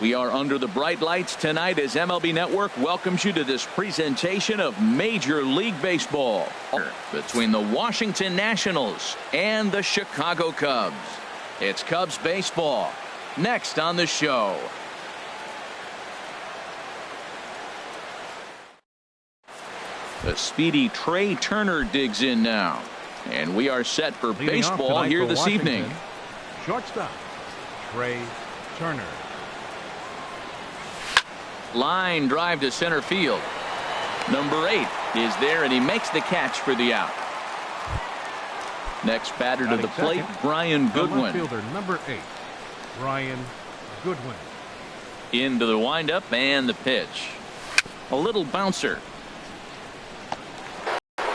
We are under the bright lights tonight as MLB Network welcomes you to this presentation of Major League Baseball between the Washington Nationals and the Chicago Cubs. It's Cubs baseball next on the show. The speedy Trey Turner digs in now, and we are set for baseball here this evening. Shortstop Trey Turner. Line drive to center field. Number 8 is there, and he makes the catch for the out. Next batter to the plate, Brian Goodwin. Fielder number 8, Brian Goodwin. Into the windup and the pitch. A little bouncer.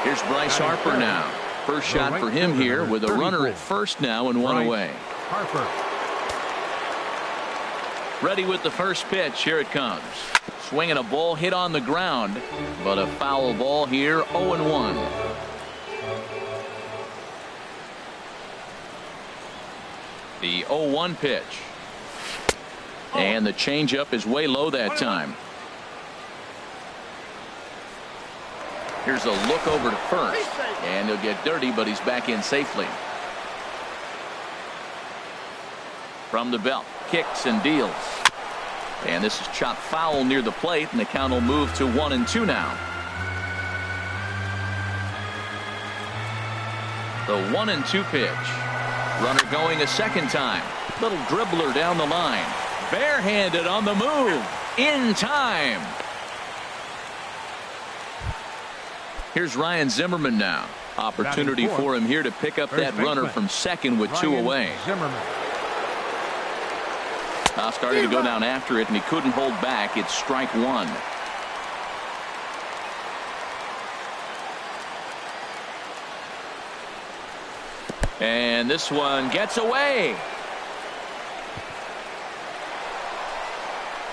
Here's Bryce Harper now. First shot for him here with a runner at first now and one away. Harper. Ready with the first pitch. Here it comes. Swinging a ball hit on the ground, but a foul ball here. 0-1. The 0-1 pitch. And the changeup is way low that time. Here's a look over to first, and he'll get dirty, but he's back in safely. From the belt, kicks and deals. And this is chopped foul near the plate, and the count will move to 1-2 now. The 1-2 pitch. Runner going a second time. Little dribbler down the line. Barehanded on the move. In time. Here's Ryan Zimmerman now. Opportunity for him here to pick up that runner from second with 2 away. Zimmerman. Now starting to go down after it, and he couldn't hold back. It's strike 1. And this one gets away.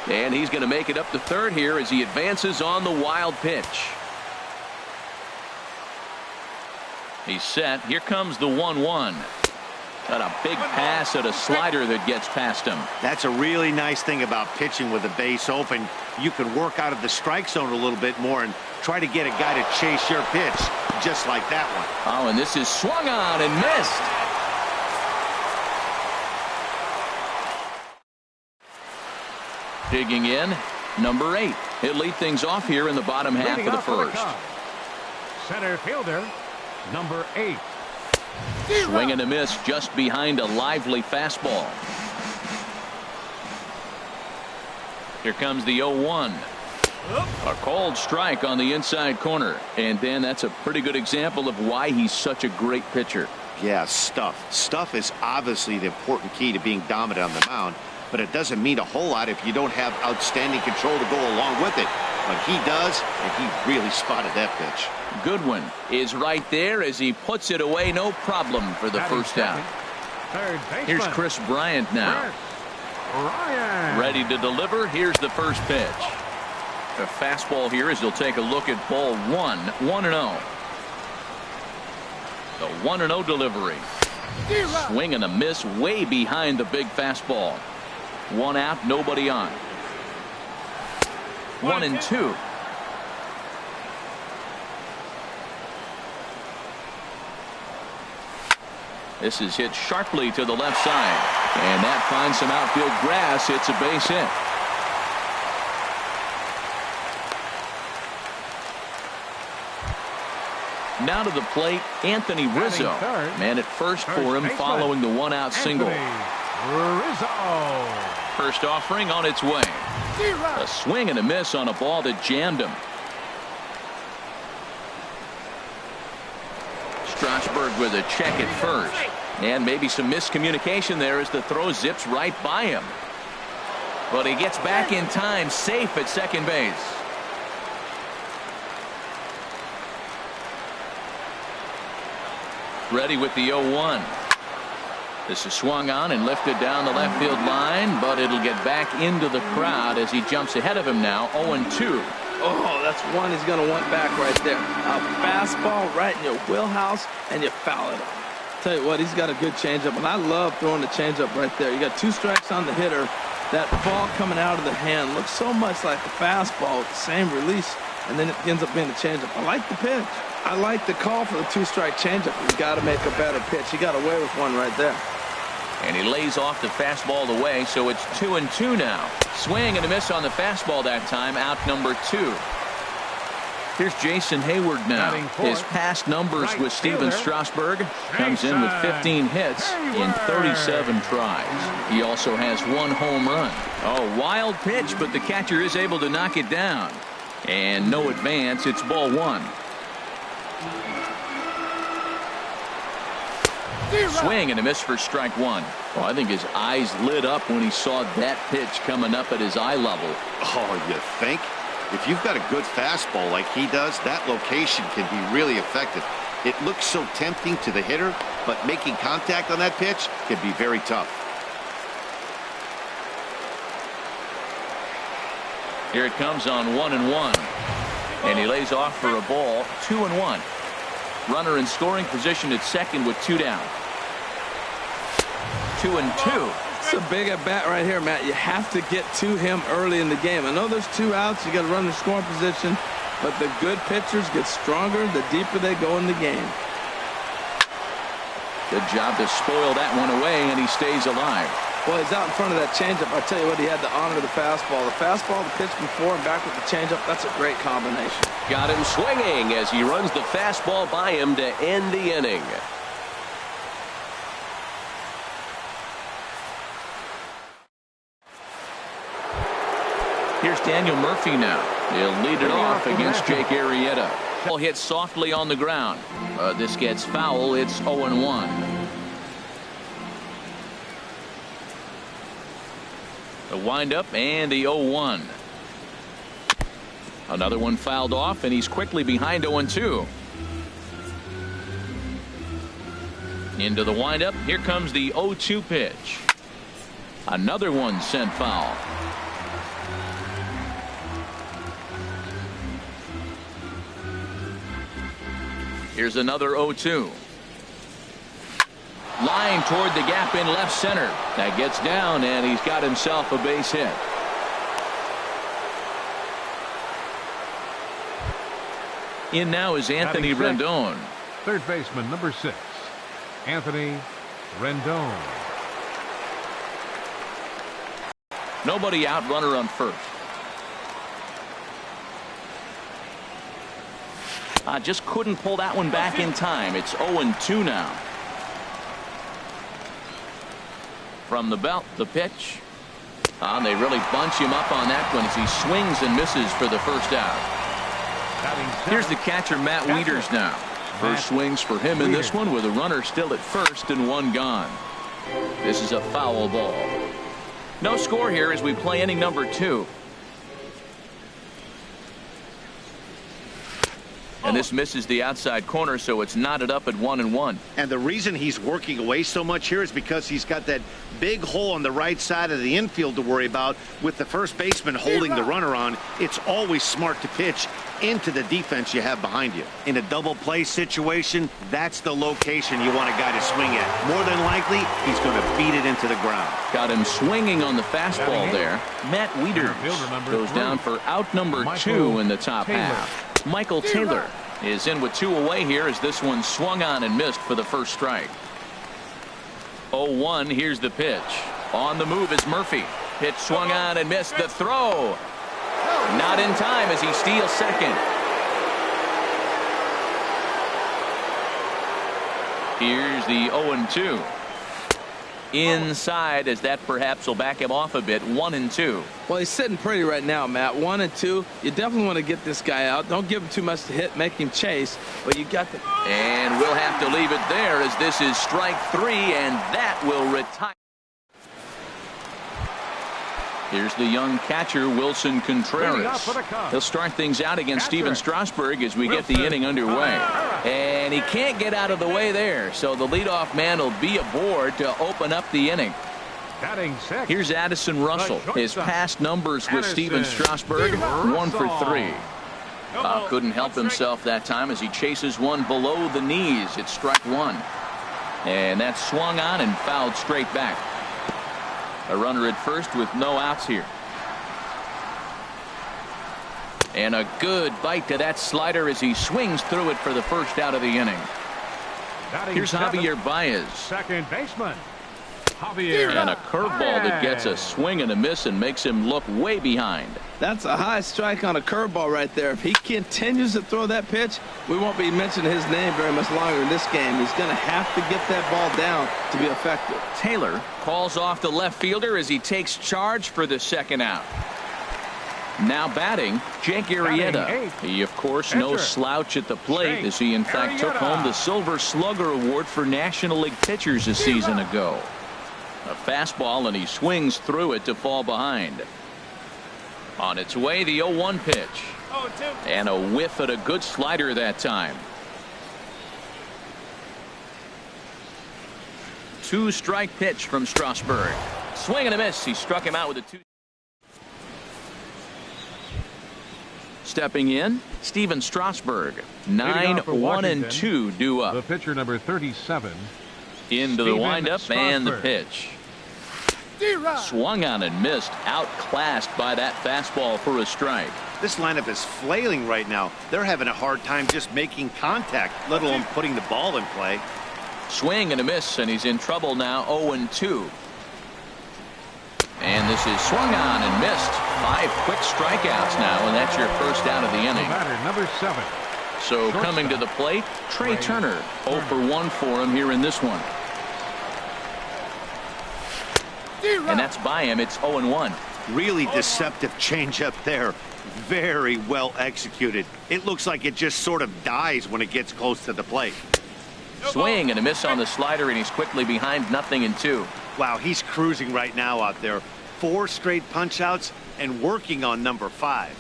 And he's going to make it up to third here as he advances on the wild pitch. He's set. Here comes the 1-1. Got a big pass at a slider that gets past him. That's a really nice thing about pitching with the base open. You can work out of the strike zone a little bit more and try to get a guy to chase your pitch just like that one. Oh, and this is swung on and missed. Digging in, number 8. He'll lead things off here in the bottom half of the first. Center fielder, number 8. Swing and a miss just behind a lively fastball. Here comes the 0-1. A cold strike on the inside corner. And Dan, that's a pretty good example of why he's such a great pitcher. Yeah, stuff. Stuff is obviously the important key to being dominant on the mound, but it doesn't mean a whole lot if you don't have outstanding control to go along with it. But he does, and he really spotted that pitch. Goodwin is right there as he puts it away, no problem for the first out. Here's Chris Bryant now. Ready to deliver. Here's the first pitch. A fastball here as he'll take a look at ball 1. 1-0. The 1-0 delivery. Swing and a miss way behind the big fastball. 1 out, nobody on. 1-2. This is hit sharply to the left side, and that finds some outfield grass. It's a base hit. Now to the plate, Anthony Rizzo. Man at first for him following the 1-out single. Rizzo. First offering on its way. A swing and a miss on a ball that jammed him. Strasburg with a check at first. And maybe some miscommunication there as the throw zips right by him. But he gets back in time, safe at second base. Ready with the 0-1. This is swung on and lifted down the left field line, but it'll get back into the crowd as he jumps ahead of him now. 0-2. Oh, that's one he's going to want back right there. A fastball right in your wheelhouse, and you foul it off. Tell you what, he's got a good changeup, and I love throwing the changeup right there. You got 2 strikes on the hitter. That ball coming out of the hand looks so much like a fastball with the same release, and then it ends up being a changeup. I like the pitch. I like the call for the 2-strike changeup. You got to make a better pitch. He got away with one right there. And he lays off the fastball away, so it's 2-2 now. Swing and a miss on the fastball that time, out number 2. Here's Jason Hayward now. His past numbers with Steven Strasburg comes in with 15 hits in 37 tries. He also has 1 home run. Oh, wild pitch, but the catcher is able to knock it down. And no advance, it's ball 1. Swing and a miss for strike 1. Well, I think his eyes lit up when he saw that pitch coming up at his eye level. Oh, you think? If you've got a good fastball like he does, that location can be really effective. It looks so tempting to the hitter, but making contact on that pitch can be very tough. Here it comes on 1-1. And he lays off for a ball, 2-1. Runner in scoring position at second with 2 down. 2-2. It's a big at bat right here, Matt. You have to get to him early in the game. I know there's 2 outs. You got to run the scoring position, but the good pitchers get stronger the deeper they go in the game. Good job to spoil that one away, and he stays alive. Well, he's out in front of that changeup. I tell you what, he had to honor the fastball. The fastball, the pitch before, and back with the changeup. That's a great combination. Got him swinging as he runs the fastball by him to end the inning. Here's Daniel Murphy now. He'll lead it off against Jake Arrieta. Ball hit softly on the ground. This gets foul. It's 0-1. The windup and the 0-1. Another one fouled off, and he's quickly behind 0-2. Into the windup. Here comes the 0-2 pitch. Another one sent foul. Here's another 0-2. Line toward the gap in left center. That gets down, and he's got himself a base hit. In now is Anthony Rendon. Third baseman, number 6, Anthony Rendon. Nobody out, runner on first. Just couldn't pull that one back in time. It's 0-2 now. From the belt, the pitch. They really bunch him up on that one as he swings and misses for the first out. Here's the catcher, Matt Wieters now. First swings for him in this one with a runner still at first and 1 gone. This is a foul ball. No score here as we play inning number 2. And this misses the outside corner, so it's knotted up at 1-1. And the reason he's working away so much here is because he's got that big hole on the right side of the infield to worry about with the first baseman holding the runner on. It's always smart to pitch into the defense you have behind you. In a double play situation, that's the location you want a guy to swing at. More than likely, he's going to beat it into the ground. Got him swinging on the fastball there. Matt Wieters goes down for out number 2 in the top half. Michael Taylor is in with 2 away here as this one swung on and missed for the first strike. 0-1. Here's the pitch. On the move is Murphy. Pitch swung on and missed. The throw. Not in time as he steals second. Here's the 0-2. Inside as that perhaps will back him off a bit. 1-2. Well, he's sitting pretty right now, Matt. 1-2. You definitely want to get this guy out. Don't give him too much to hit, make him chase, but you got to. And we'll have to leave it there as this is strike 3, and that will retire. Here's the young catcher, Wilson Contreras. He'll start things out against Steven Strasburg as we get the inning underway. And he can't get out of the way there, so the leadoff man will be aboard to open up the inning. Batting six. Here's Addison Russell. His past numbers with Steven Strasburg, 1 for 3. Couldn't help himself that time as he chases one below the knees. It's strike one. And that's swung on and fouled straight back. A runner at first with no outs here. And a good bite to that slider as he swings through it for the first out of the inning. Here's Javier Baez. Second baseman. Javier. And a curveball that gets a swing and a miss and makes him look way behind. That's a high strike on a curveball right there. If he continues to throw that pitch, we won't be mentioning his name very much longer in this game. He's going to have to get that ball down to be effective. Taylor calls off the left fielder as he takes charge for the second out. Now batting, Jake Arrieta. He, of course, no slouch at the plate as he, in fact, took home the Silver Slugger Award for National League pitchers a season ago. A fastball, and he swings through it to fall behind. On its way, the 0-1 pitch. And a whiff at a good slider that time. 2-strike pitch from Strasburg. Swing and a miss. He struck him out with a 2. Stepping in, Steven Strasburg. 9-1-2 due up. The pitcher number 37. Into the windup and the pitch. Swung on and missed. Outclassed by that fastball for a strike. This lineup is flailing right now. They're having a hard time just making contact, let alone putting the ball in play. Swing and a miss, and he's in trouble now. 0-2. And this is swung on and missed. 5 quick strikeouts now, and that's your first out of the inning. Batter number 7. So coming to the plate, Trey Turner. 0 for 1 for him here in this one. And that's by him. It's 0-1. Really deceptive changeup there. Very well executed. It looks like it just sort of dies when it gets close to the plate. Swing and a miss on the slider, and he's quickly behind 0-2. Wow, he's cruising right now out there. 4 straight punch outs and working on number 5.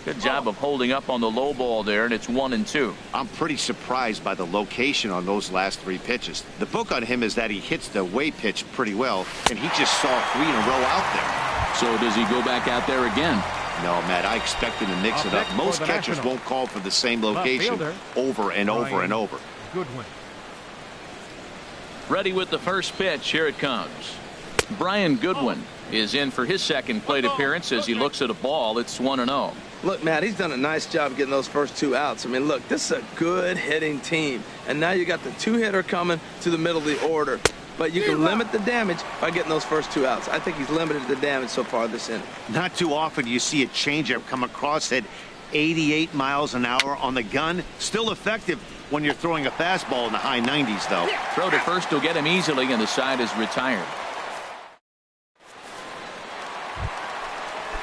Good job of holding up on the low ball there, and it's 1-2. I'm pretty surprised by the location on those last 3 pitches. The book on him is that he hits the away pitch pretty well, and he just saw 3 in a row out there. So does he go back out there again? No, Matt, I expect him to mix it up. Most catchers won't call for the same location over and over and over. Goodwin. Ready with the first pitch. Here it comes. Brian Goodwin is in for his second plate appearance as he looks at a ball. It's 1-0. Look, Matt, he's done a nice job getting those first 2 outs. I mean, look, this is a good hitting team. And now you got the 2-hitter coming to the middle of the order. But you can limit the damage by getting those first 2 outs. I think he's limited the damage so far this inning. Not too often you see a changeup come across at 88 miles an hour on the gun. Still effective when you're throwing a fastball in the high 90s, though. Throw to first will get him easily, and the side is retired.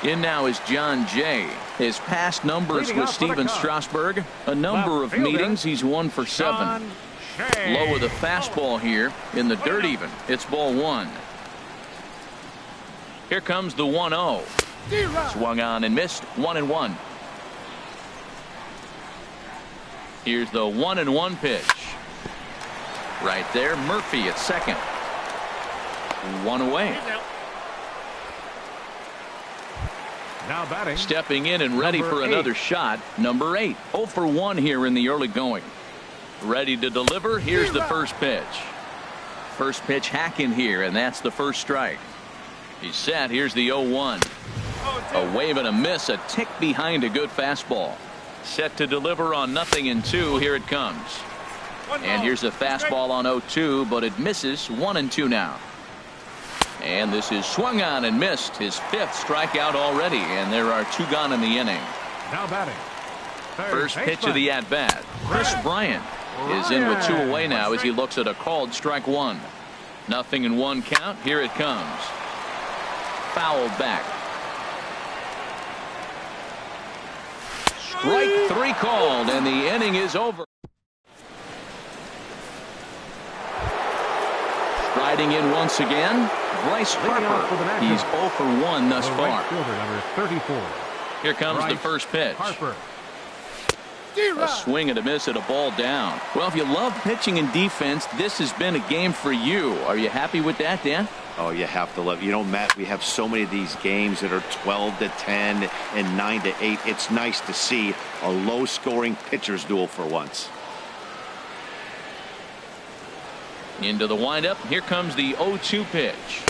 In now is John Jay. His past numbers with Steven Strasburg. A number of meetings. He's 1 for 7. Low of the fastball here in the dirt even. It's ball 1. Here comes the 1-0. Swung on and missed. 1-1. Here's the 1-1 pitch. Right there, Murphy at second. 1 away. Now batting. Stepping in and ready for another shot. Number 8. 0 for 1 here in the early going. Ready to deliver. Here's the first pitch. First pitch hacking here, and that's the first strike. He's set. Here's the 0-1. A wave and a miss. A tick behind a good fastball. Set to deliver on 0-2. Here it comes. And here's a fastball on 0-2, but it misses. 1-2 now. And this is swung on and missed. His 5th strikeout already, and there are 2 gone in the inning. Now batting. First pitch of the at-bat. Chris Bryant is in with 2 away now as he looks at a called strike 1. 0-1 count. Here it comes. Fouled back. Strike 3 called, and the inning is over. Striding in once again, Bryce Harper. He's 0 for 1 thus far. Number 34. Here comes the first pitch. Harper. A swing and a miss at a ball down. Well, if you love pitching and defense, this has been a game for you. Are you happy with that, Dan? Oh, you have to love. You know, Matt, we have so many of these games that are 12-10 and 9-8. It's nice to see a low-scoring pitcher's duel for once. Into the windup. Here comes the 0-2 pitch.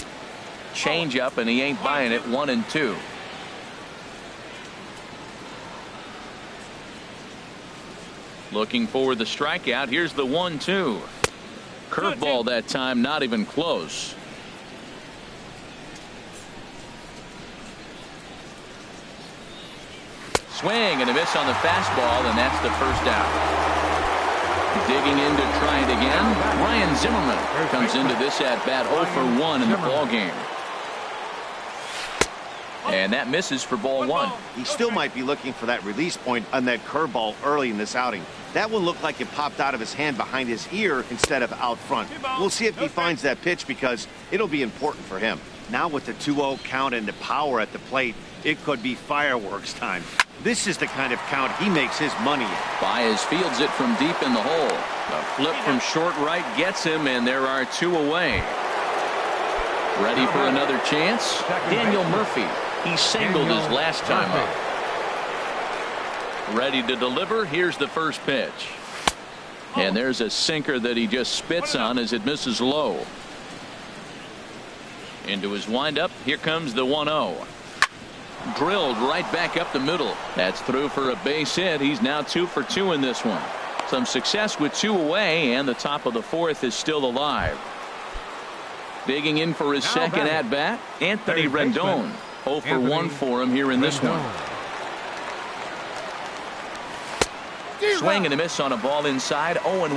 Change up, and he ain't buying it. 1-2. Looking for the strikeout. Here's the 1-2. Curveball that time, not even close. Swing and a miss on the fastball, and that's the first out. Digging in to try it again. Ryan Zimmerman comes into this at bat 0 for 1 in the ball game. And that misses for ball 1. He still might be looking for that release point on that curveball early in this outing. That one looked like it popped out of his hand behind his ear instead of out front. We'll see if he finds that pitch because it'll be important for him. Now with the 2-0 count and the power at the plate, it could be fireworks time. This is the kind of count he makes his money in. Baez fields it from deep in the hole. A flip from short right gets him, and there are 2 away. Ready for another chance? Daniel Murphy. He singled his last time up. Ready to deliver. Here's the first pitch. And there's a sinker that he just spits on as it misses low. Into his windup. Here comes the 1-0. Drilled right back up the middle. That's through for a base hit. He's now 2 for 2 in this one. Some success with 2 away, and the top of the 4th is still alive. Digging in for his second at bat, Anthony Rendon. 0 for 1 for him here in this one. Swing and a miss on a ball inside. 0-1.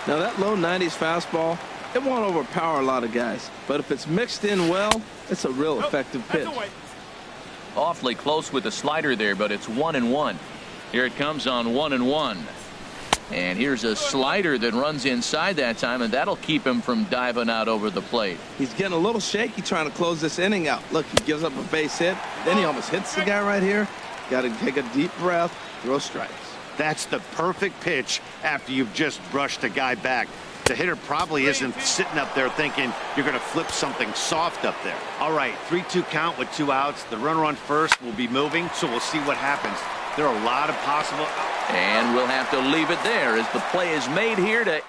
Now that low 90s fastball, it won't overpower a lot of guys, but if it's mixed in well, it's a real effective pitch. Awfully close with the slider there, but it's 1-1. Here it comes on 1-1. And here's a slider that runs inside that time, and that'll keep him from diving out over the plate. He's getting a little shaky trying to close this inning out. Look, he gives up a base hit, then he almost hits the guy right here. Got to take a deep breath, throw strikes. That's the perfect pitch after you've just brushed a guy back. The hitter probably isn't sitting up there thinking you're going to flip something soft up there. All right, 3-2 count with 2 outs. The runner on first will be moving, so we'll see what happens. There are a lot of possible. And we'll have to leave it there as the play is made here to.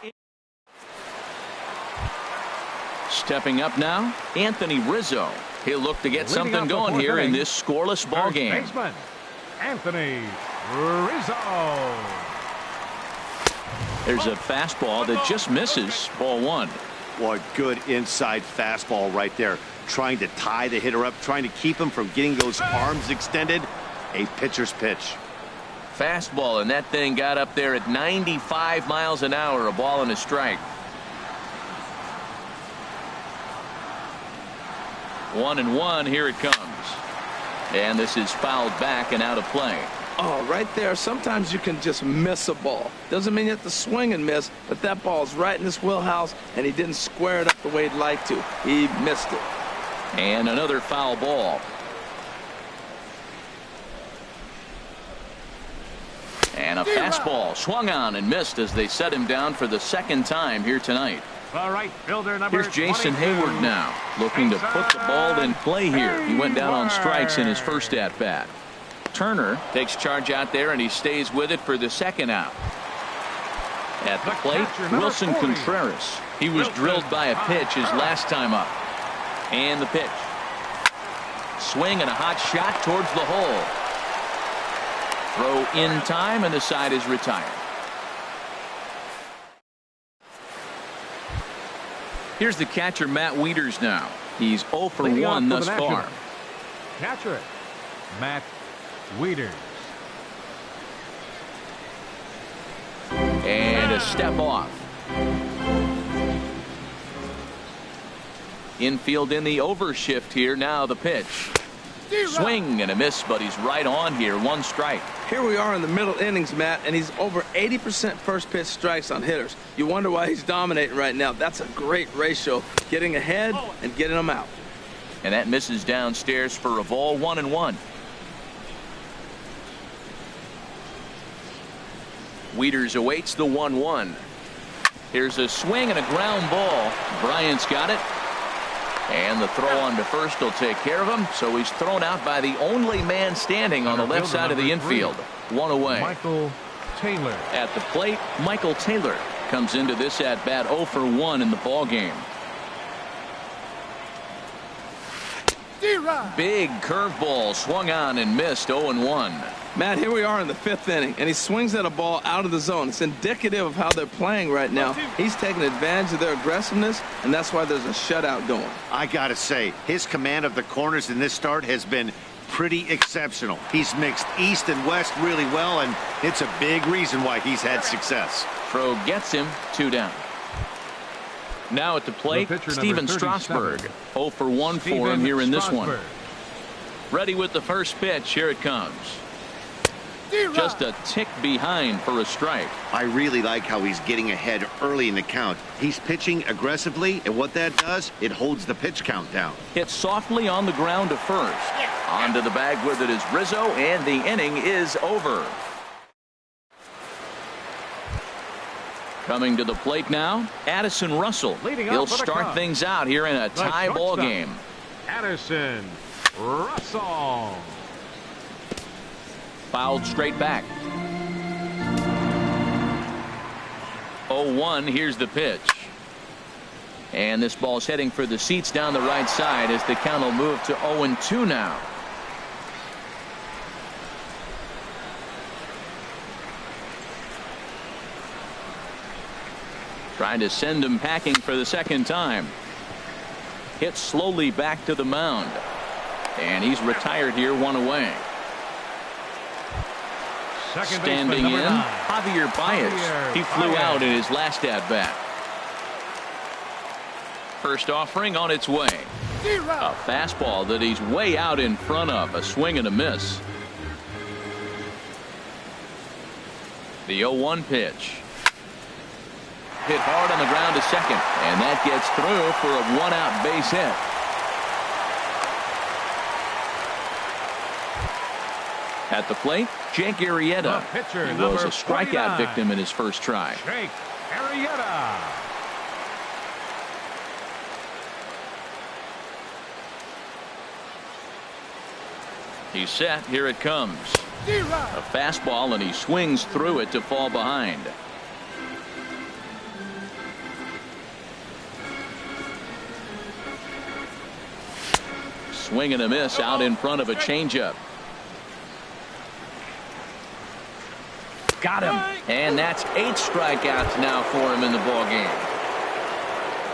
Stepping up now, Anthony Rizzo. He'll look to get something going here in this scoreless ball game. Baseman, Anthony Rizzo. There's a fastball that just misses. Ball 1. What good inside fastball right there. Trying to tie the hitter up, trying to keep him from getting those arms extended. A pitcher's pitch. Fastball, and that thing got up there at 95 miles an hour. A ball and a strike. 1-1. Here it comes. And this is fouled back and out of play. Oh, right there. Sometimes you can just miss a ball. Doesn't mean you have to swing and miss, but that ball's right in his wheelhouse, and he didn't square it up the way he'd like to. He missed it. And another foul ball. And a fastball swung on and missed as they set him down for the second time here tonight. The right fielder, number Here's Jason 22. Hayward now, looking to put the ball in play here. He went down on strikes in his first at-bat. Turner takes charge out there, and he stays with it for the second out. At the plate, Wilson Contreras. He was drilled by a pitch his last time up. And the pitch. Swing and a hot shot towards the hole. Throw in time, and the side is retired. Here's the catcher, Matt Wieters now. He's 0 for 1 thus far. Catcher, Matt Wieters. And a step off. Infield in the overshift here. Now the pitch. Swing and a miss, but he's right on here. 1 strike. Here we are in the middle innings, Matt, and he's over 80% first pitch strikes on hitters. You wonder why he's dominating right now. That's a great ratio, getting ahead and getting them out. And that misses downstairs for a ball. 1-1. Wieters awaits the 1-1. Here's a swing and a ground ball. Bryant's got it. And the throw on to first will take care of him. So he's thrown out by the only man standing on the left side of the infield. One away. Michael Taylor. At the plate, Michael Taylor comes into this at bat 0 for 1 in the ball game. Big curveball swung on and missed. 0-1. Matt, here we are in the 5th inning, and he swings at a ball out of the zone. It's indicative of how they're playing right now. He's taking advantage of their aggressiveness, and that's why there's a shutout going. I got to say, his command of the corners in this start has been pretty exceptional. He's mixed east and west really well, and it's a big reason why he's had success. Throw gets him. 2 down. Now at the plate, Steven Strasburg. 0 for 1 for him here in this one. Ready with the first pitch. Here it comes. Just a tick behind for a strike. I really like how he's getting ahead early in the count. He's pitching aggressively, and what that does, it holds the pitch count down. Hit softly on the ground to first. Onto the bag with it is Rizzo, and the inning is over. Coming to the plate now, Addison Russell. He'll start things out here in a tie ball game. Addison Russell. Fouled straight back. 0-1. Here's the pitch. And this ball's heading for the seats down the right side as the count will move to 0-2 now. Trying to send him packing for the second time. Hit slowly back to the mound. And he's retired here, 1 away. Standing in, Javier Baez. He flew out in his last at-bat. First offering on its way. A fastball that he's way out in front of. A swing and a miss. The 0-1 pitch. Hit hard on the ground to second, and that gets through for a 1-out base hit. At the plate, Jake Arrieta. He was a strikeout victim in his first try. Jake Arrieta. He's set. Here it comes. A fastball, and he swings through it to fall behind. Swing and a miss out in front of a changeup. Got him. And that's 8 strikeouts now for him in the ball game.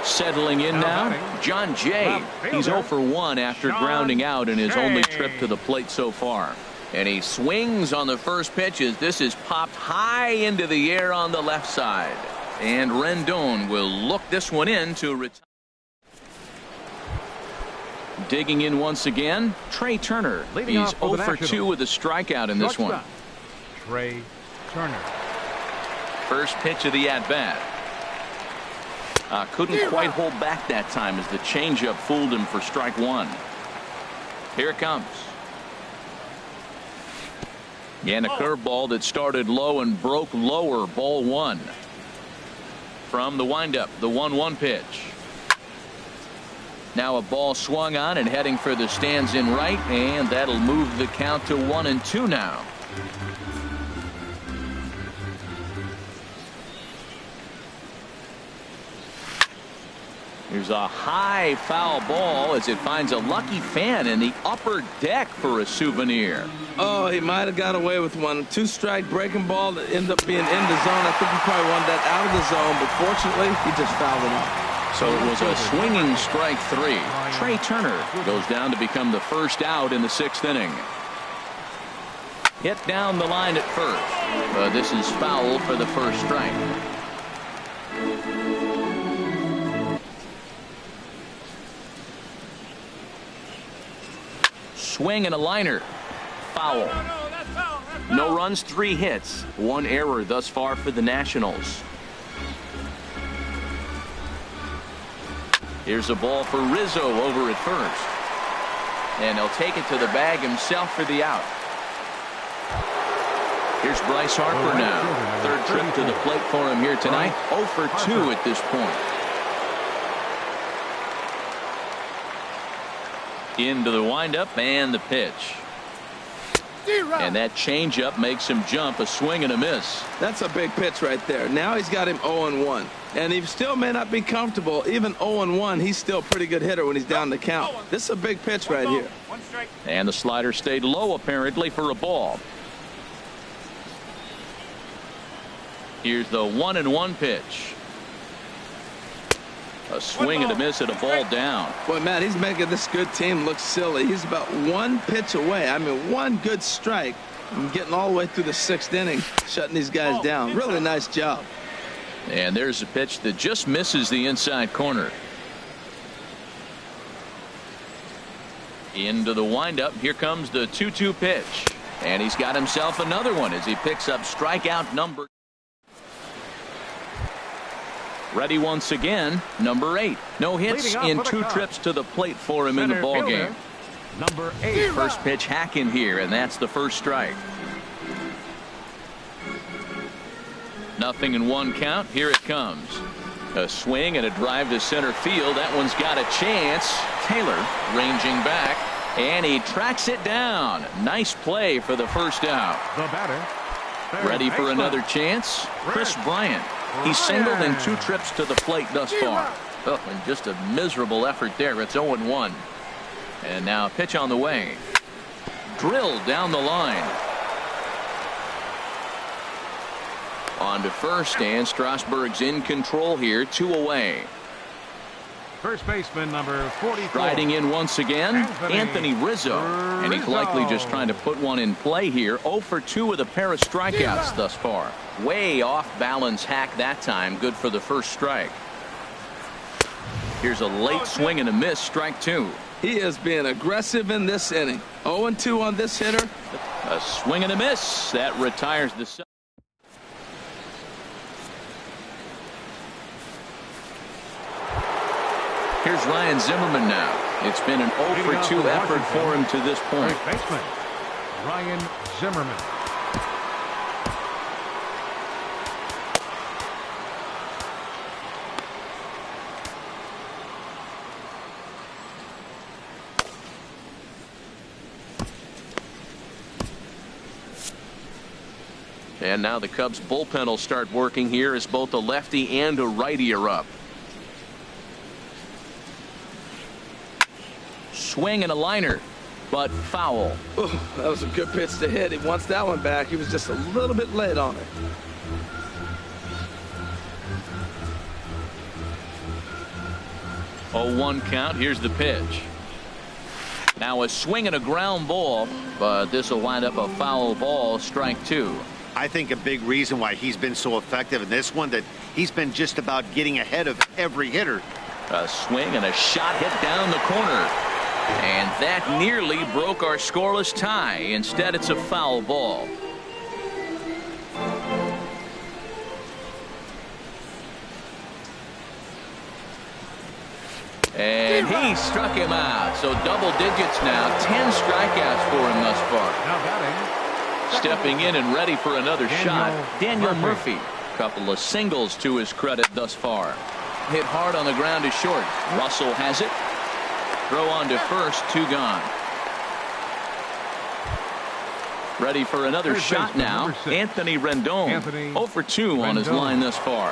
Settling in now, John Jay. He's 0 for 1 after grounding out in his only trip to the plate so far. And he swings on the first pitch as this is popped high into the air on the left side. And Rendon will look this one in to retire. Digging in once again, Trey Turner. He's 0 for 2 with a strikeout in this one. Trey Turner. First pitch of the at-bat. Couldn't quite hold back that time as the changeup fooled him for strike 1. Here it comes. And a curveball that started low and broke lower. Ball 1. From the windup, the 1-1 pitch. Now a ball swung on and heading for the stands in right, and that'll move the count to 1-2 now. Here's a high foul ball as it finds a lucky fan in the upper deck for a souvenir. Oh, he might have got away with one. 2-strike breaking ball that ended up being in the zone. I think he probably wanted that out of the zone, but fortunately, he just fouled it off. So it was a swinging strike 3. Trey Turner goes down to become the first out in the 6th inning. Hit down the line at first. This is foul for the first strike. Swing and a liner. Foul. No runs, 3 hits. 1 error thus far for the Nationals. Here's a ball for Rizzo over at first. And he'll take it to the bag himself for the out. Here's Bryce Harper now. Third trip to the plate for him here tonight. 0 for 2 at this point. Into the windup and the pitch. And that changeup makes him jump. A swing and a miss. That's a big pitch right there. Now he's got him 0-1. And he still may not be comfortable. Even 0-1, he's still a pretty good hitter when he's down the count. This is a big pitch right here. And the slider stayed low apparently for a ball. Here's the 1-1 pitch. A swing and a miss and a ball down. Boy, Matt, he's making this good team look silly. He's about one pitch away. I mean, one good strike and getting all the way through the 6th inning, shutting these guys down. Really nice job. And there's a pitch that just misses the inside corner. Into the windup. Here comes the 2-2 pitch. And he's got himself another one as he picks up strikeout number. Ready once again, number 8. No hits in 2 trips to the plate for him in the ball game. Number 8. First pitch hacking here, and that's the first strike. 0-1 count. Here it comes. A swing and a drive to center field. That one's got a chance. Taylor ranging back, and he tracks it down. Nice play for the first out. The batter. Ready for another chance? Chris Bryant. He's singled in 2 trips to the plate thus far. Oh, and just a miserable effort there. It's 0-1. And now a pitch on the way. Drilled down the line. On to first, and Strasburg's in control here. 2 away. First baseman number 44. Riding in once again, Anthony Rizzo. And he's likely just trying to put one in play here. 0 for 2 with a pair of strikeouts thus far. Way off balance hack that time. Good for the first strike. Here's a late swing and a miss. Strike 2. He is being aggressive in this inning. 0-2 on this hitter. A swing and a miss. That retires the set. Here's Ryan Zimmerman now. It's been an 0 for 2 effort for him to this point. First baseman Ryan Zimmerman. And now the Cubs bullpen will start working here as both a lefty and a righty are up. Swing and a liner, but foul. Ooh, that was a good pitch to hit. He wants that one back. He was just a little bit late on it. Oh, 1 count. Here's the pitch. Now a swing and a ground ball, but this will wind up a foul ball. Strike 2. I think a big reason why he's been so effective in this one, that he's been just about getting ahead of every hitter. A swing and a shot hit down the corner. And that nearly broke our scoreless tie. Instead, it's a foul ball. And he struck him out. So double digits now. 10 strikeouts for him thus far. Now batting. Stepping in and ready for another shot, Daniel Murphy. Couple of singles to his credit thus far. Hit hard on the ground to short. Russell has it. Throw on to first. 2 gone. Ready for another shot now. Anthony Rendon. 0 for 2 on his line thus far.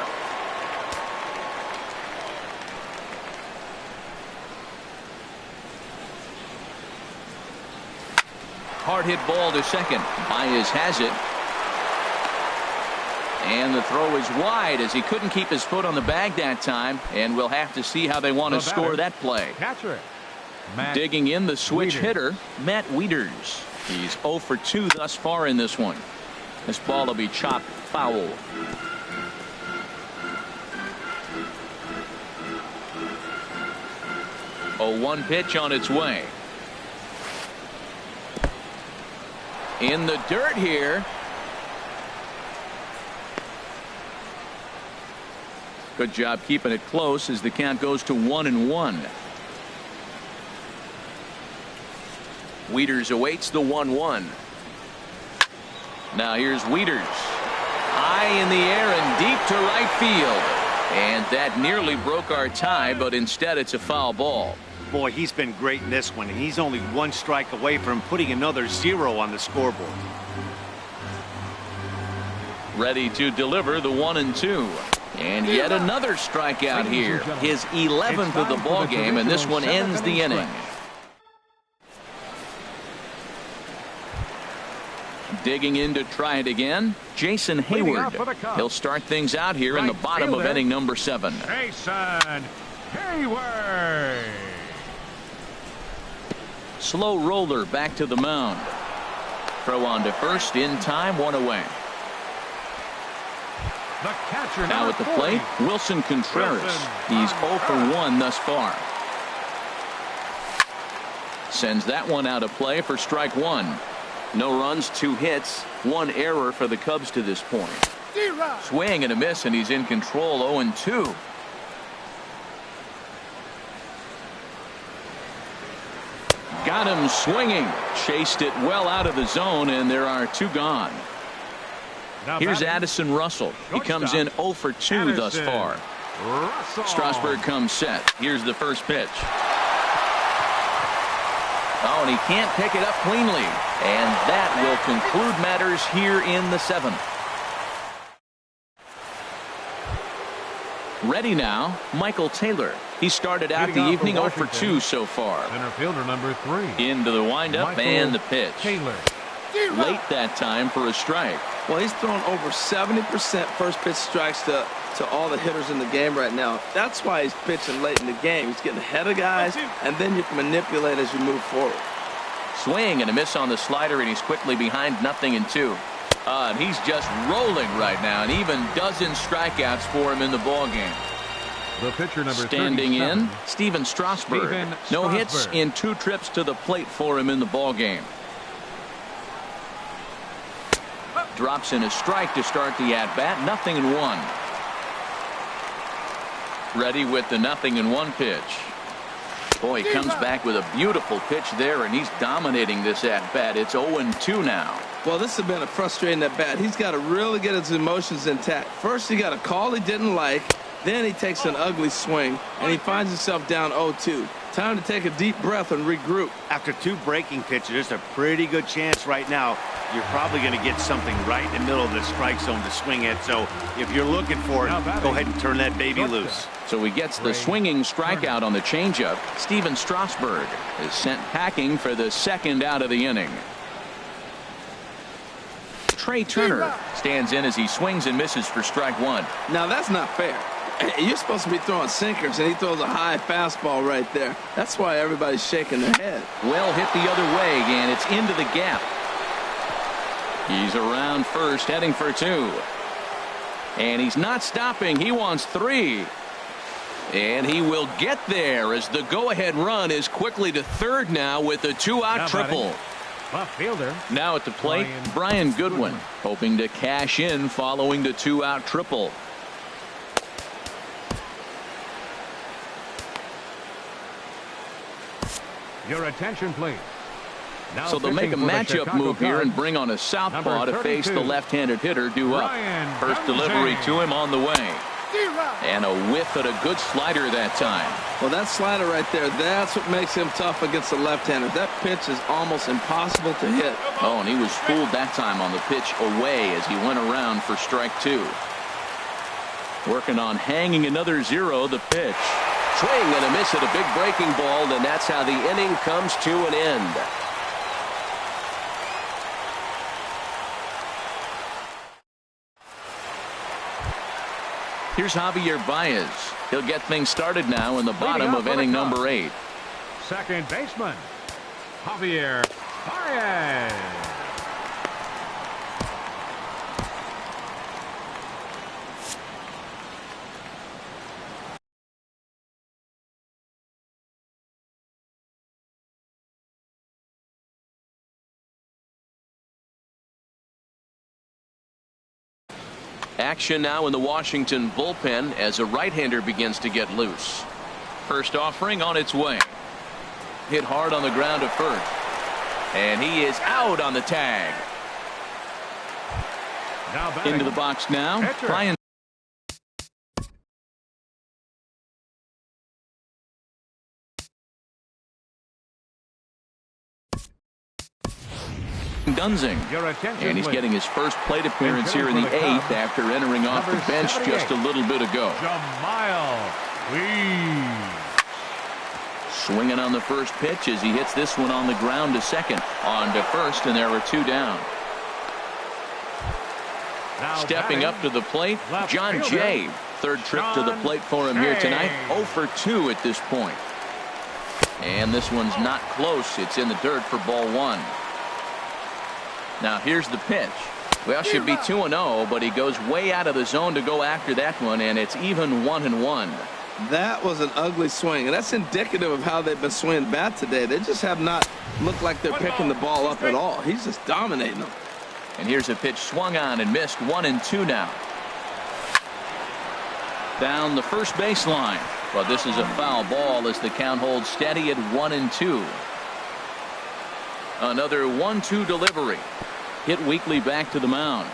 Hard hit ball to second. Baez has it. And the throw is wide as he couldn't keep his foot on the bag that time. And we'll have to see how they want to score that play. Catcher. Digging in the switch hitter, Matt Wieters. He's 0 for 2 thus far in this one. This ball will be chopped foul. A 1 pitch on its way. In the dirt here. Good job keeping it close as the count goes to 1-1. Wieters awaits the 1-1. Now here's Wieters. High in the air and deep to right field. And that nearly broke our tie, but instead it's a foul ball. Boy, he's been great in this one. He's only one strike away from putting another 0 on the scoreboard. Ready to deliver the 1-2. And yet another strikeout here. His 11th of the ball game, and this one ends the inning. Digging in to try it again, Jason Hayward. He'll start things out here in the bottom of inning number 7. Jason Hayward. Slow roller back to the mound. Throw on to first in time, 1 away. The catcher now at the plate, Wilson Contreras. He's 0 for 1 thus far. Sends that one out of play for strike 1. No runs, 2 hits, 1 error for the Cubs to this point. Swing and a miss, and he's in control, 0-2. Got him swinging. Chased it well out of the zone, and there are 2 gone. Here's Addison Russell. He comes in 0 for 2 thus far. Strasburg comes set. Here's the first pitch. Oh, and he can't pick it up cleanly. And that will conclude matters here in the 7th. Ready now, Michael Taylor. He started out the evening 0 for 2 so far. Center fielder number 3. Into the windup and the pitch. Taylor. Late that time for a strike. Well, he's thrown over 70% first pitch strikes to all the hitters in the game right now. That's why he's pitching late in the game. He's getting ahead of guys, and then you can manipulate as you move forward. Swing and a miss on the slider, and he's quickly behind 0-2. And he's just rolling right now, and even dozen strikeouts for him in the ballgame. The pitcher number standing 37. in, Steven Strasburg. No hits in 2 trips to the plate for him in the ballgame. Drops in a strike to start the at-bat. 0-1. Ready with the 0-1 pitch. Boy, he comes back with a beautiful pitch there, and he's dominating this at-bat. It's 0-2 now. Well, this has been a frustrating at-bat. He's got to really get his emotions intact. First, he got a call he didn't like. Then he takes an ugly swing, and he finds himself down 0-2. Time to take a deep breath and regroup. After 2 breaking pitches, there's a pretty good chance right now you're probably going to get something right in the middle of the strike zone to swing at. So if you're looking for it, go ahead and turn that baby loose. So he gets the swinging strikeout on the changeup. Steven Strasburg is sent packing for the 2nd out of the inning. Trey Turner stands in as he swings and misses for strike 1. Now that's not fair. You're supposed to be throwing sinkers, and he throws a high fastball right there. That's why everybody's shaking their head. Well hit the other way, and it's into the gap. He's around first, heading for 2. And he's not stopping. He wants 3. And he will get there as the go-ahead run is quickly to 3rd now with a 2-out triple. Left fielder. Now at the plate, Brian Goodwin, hoping to cash in following the 2-out triple. Your attention, please. Now so they'll make a matchup move here and bring on a southpaw to face the left-handed hitter due up. First delivery to him on the way. And a whiff at a good slider that time. Well, that slider right there, that's what makes him tough against the left-hander. That pitch is almost impossible to hit. Oh, and he was fooled that time on the pitch away as he went around for strike 2. Working on hanging another 0, the pitch. Swing and a miss at a big breaking ball, and that's how the inning comes to an end. Here's Javier Baez. He'll get things started now in the bottom of inning number 8. Second baseman, Javier Baez. Action now in the Washington bullpen as a right-hander begins to get loose. First offering on its way. Hit hard on the ground at first. And he is out on the tag. Into the box now. Brian. Dunzing, and he's getting his first plate appearance here in the 8th after entering off the bench just a little bit ago. Swinging on the first pitch as he hits this one on the ground to second. On to first, and there are 2 down. Stepping up to the plate, John Jay. Third trip to the plate for him here tonight. 0 for 2 at this point. And this one's not close. It's in the dirt for ball 1. Now here's the pitch. Well, should be 2-0, but he goes way out of the zone to go after that one, and it's even 1-1. That was an ugly swing, and that's indicative of how they've been swinging bat today. They just have not looked like they're picking the ball up at all. He's just dominating them. And here's a pitch swung on and missed. 1-2 now. Down the first baseline. But this is a foul ball as the count holds steady at 1-2. Another 1-2 delivery. Hit weakly back to the mound.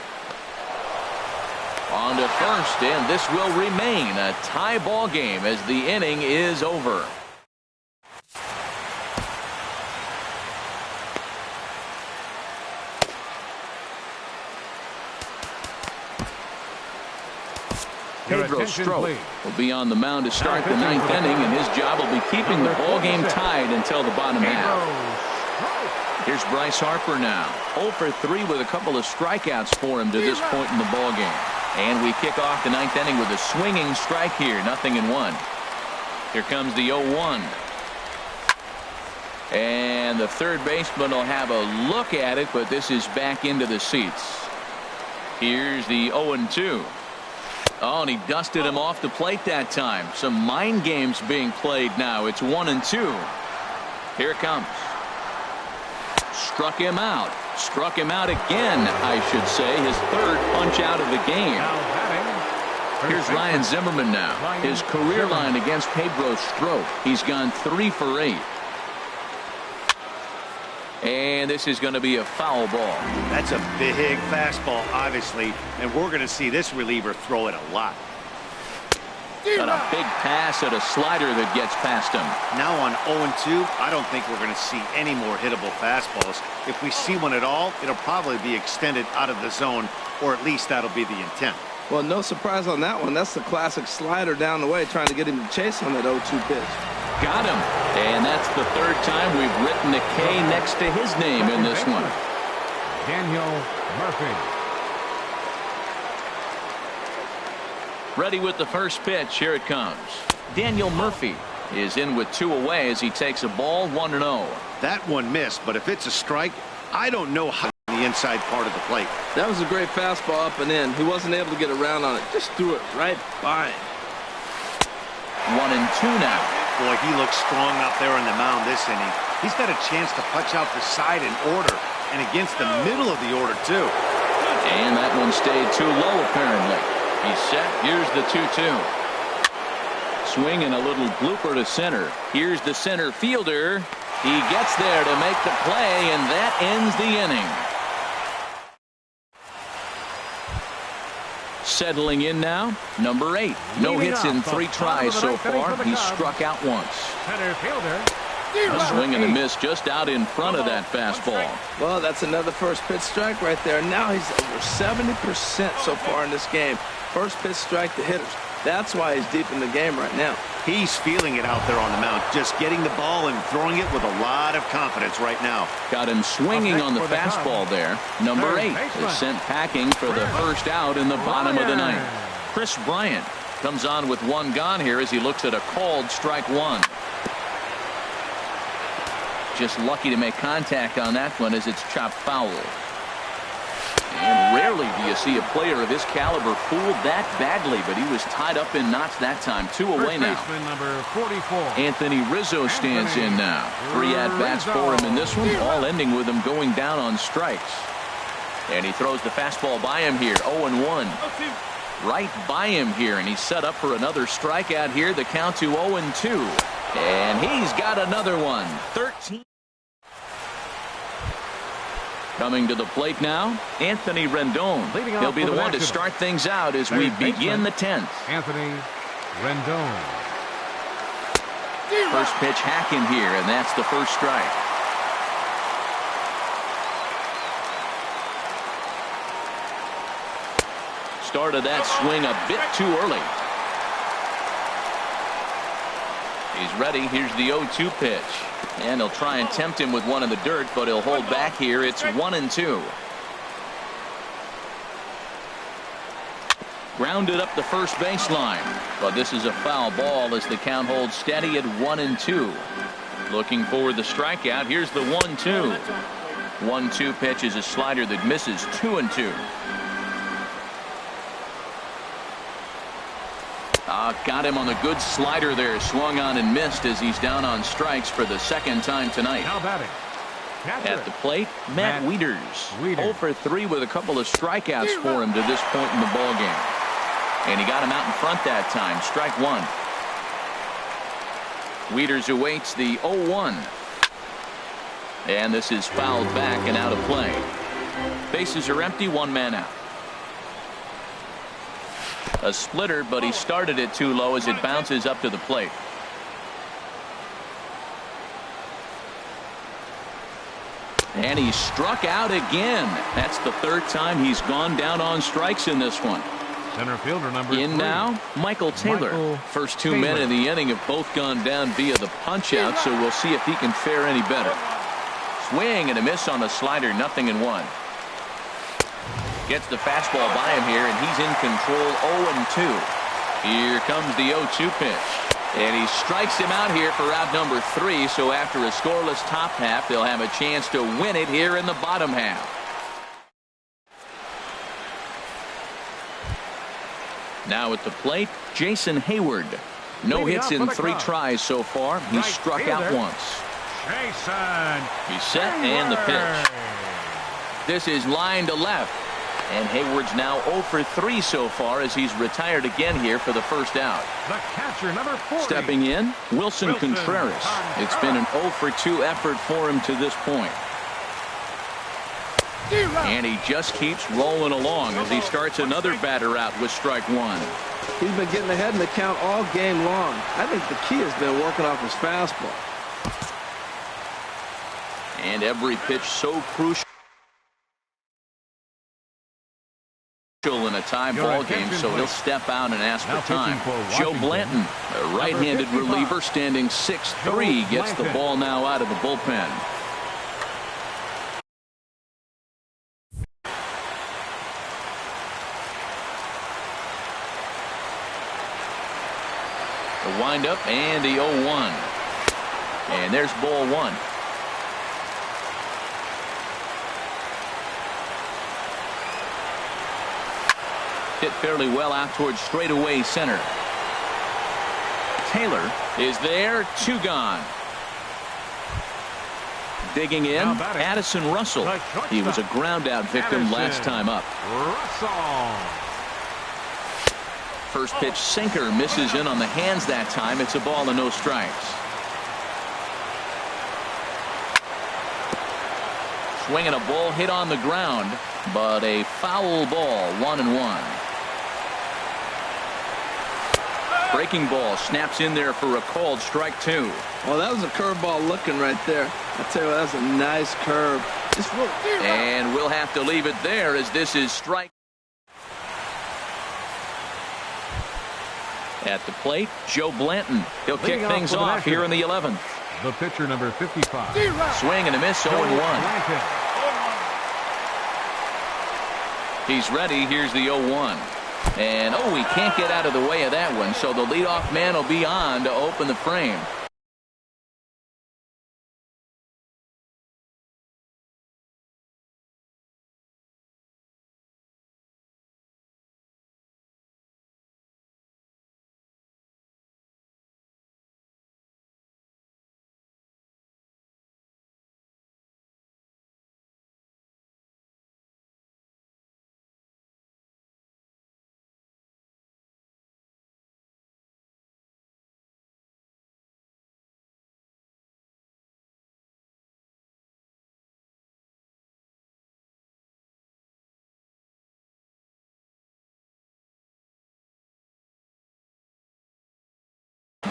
On to first, and this will remain a tie ball game as the inning is over. Pedro Strop will be on the mound to start the 9th inning, and his job will be keeping the ball game tied until the bottom half. Here's Bryce Harper now. 0 for 3 with a couple of strikeouts for him to this point in the ball game. And we kick off the 9th inning with a swinging strike here. 0-1. Here comes the 0-1. And the third baseman will have a look at it, but this is back into the seats. Here's the 0-2. Oh, and he dusted him off the plate that time. Some mind games being played now. It's 1-2. Here it comes. Struck him out. Struck him out again, I should say. His third punch out of the game. Here's Ryan Zimmerman now. His career line against Pedro Strop. He's gone 3 for 8. And this is going to be a foul ball. That's a big fastball, obviously, and we're going to see this reliever throw it a lot. Got a big pass at a slider that gets past him. Now on 0-2, I don't think we're going to see any more hittable fastballs. If we see one at all, it'll probably be extended out of the zone, or at least that'll be the intent. Well, no surprise on that one. That's the classic slider down the way, trying to get him to chase on that 0-2 pitch. Got him. And that's the third time we've written a K next to his name in this one. Daniel Murphy. Ready with the first pitch. Here it comes. Daniel Murphy is in with 2 away as he takes a ball. 1-0. That one missed, but if it's a strike, I don't know how the inside part of the plate. That was a great fastball up and in. He wasn't able to get around on it. Just threw it right by him. 1-2 now. Boy, he looks strong out there on the mound this inning. He's got a chance to punch out the side in order, and against the middle of the order, too. And that one stayed too low, apparently. He's set. Here's the 2-2. Swing and a little blooper to center. Here's the center fielder. He gets there to make the play, and that ends the inning. Settling in now, number 8. No hits in 3 tries so far. He's struck out once. Center fielder. A swing and a miss just out in front of that fastball. Well, that's another first pitch strike right there. Now he's over 70% so far in this game. First pitch strike to hitters. That's why he's deep in the game right now. He's feeling it out there on the mound, just getting the ball and throwing it with a lot of confidence right now. Got him swinging on the fastball there. Number 8 is sent packing for the first out in the bottom of the 9th. Chris Bryant comes on with 1 gone here as he looks at a called strike 1. Just lucky to make contact on that one as it's chopped foul. And rarely do you see a player of his caliber fooled that badly, but he was tied up in knots that time. 2 away now. Number 44. Anthony Rizzo stands in now. 3 at-bats for him in this one, all ending with him going down on strikes. And he throws the fastball by him here. 0-1. Right by him here, and he's set up for another strikeout here. The count to 0-2. And he's got another one. 13. Coming to the plate now, Anthony Rendon. He'll be the one to start things out as we begin the 10th. Anthony Rendon. First pitch hacking here, and that's the first strike. Started that swing a bit too early. He's ready. Here's the 0-2 pitch. And he'll try and tempt him with one in the dirt, but he'll hold back here. It's 1-2. Grounded up the first baseline. But this is a foul ball as the count holds steady at 1-2. Looking for the strikeout. Here's the 1-2. 1-2 pitch is a slider that misses 2-2. Got him on a good slider there. Swung on and missed as he's down on strikes for the second time tonight. Now batting. At the plate, Matt Wieters. 0 for 3 with a couple of strikeouts for him to this point in the ball game. And he got him out in front that time. Strike one. Wieters awaits the 0-1. And this is fouled back and out of play. Bases are empty, one man out. A splitter, but he started it too low as it bounces up to the plate. And he struck out again. That's the third time he's gone down on strikes in this one. Center fielder number in 3. Now, Michael Taylor. First two men in the inning have both gone down via the punch out, so we'll see if he can fare any better. Swing and a miss on the slider, 0-1. Gets the fastball by him here, and he's in control. 0-2. Here comes the 0-2 pitch. And he strikes him out here for out number 3. So after a scoreless top half, they'll have a chance to win it here in the bottom half. Now at the plate, Jason Hayward. No hits in 3 tries so far. He struck out once. He's set and the pitch. This is line to left. And Hayward's now 0 for 3 so far as he's retired again here for the first out. The catcher, number 40. Stepping in, Wilson Contreras. It's been an 0 for 2 effort for him to this point. And he just keeps rolling along as he starts another batter out with strike one. He's been getting ahead in the count all game long. I think the key has been working off his fastball. And every pitch so crucial in a tie ball game, so he'll step out and ask for time. Joe Blanton, a right-handed reliever, standing 6'3", gets the ball now out of the bullpen. The windup and the 0-1. And there's ball one. Hit fairly well out towards straightaway center. Taylor is there, 2 gone. Digging in, Addison Russell. He was a ground out victim last time up. First pitch sinker misses in on the hands that time. It's a ball and no strikes. Swinging a ball hit on the ground, but a foul ball, 1-1. Breaking ball snaps in there for a called strike 2. Well, that was a curveball looking right there. I tell you what, that's a nice curve. And we'll have to leave it there as this is strike. At the plate, Joe Blanton. He'll kick things off here in the 11th. The pitcher, number 55. Swing and a miss, 0-1. He's ready. Here's the 0-1. And, he can't get out of the way of that one, so the leadoff man will be on to open the frame.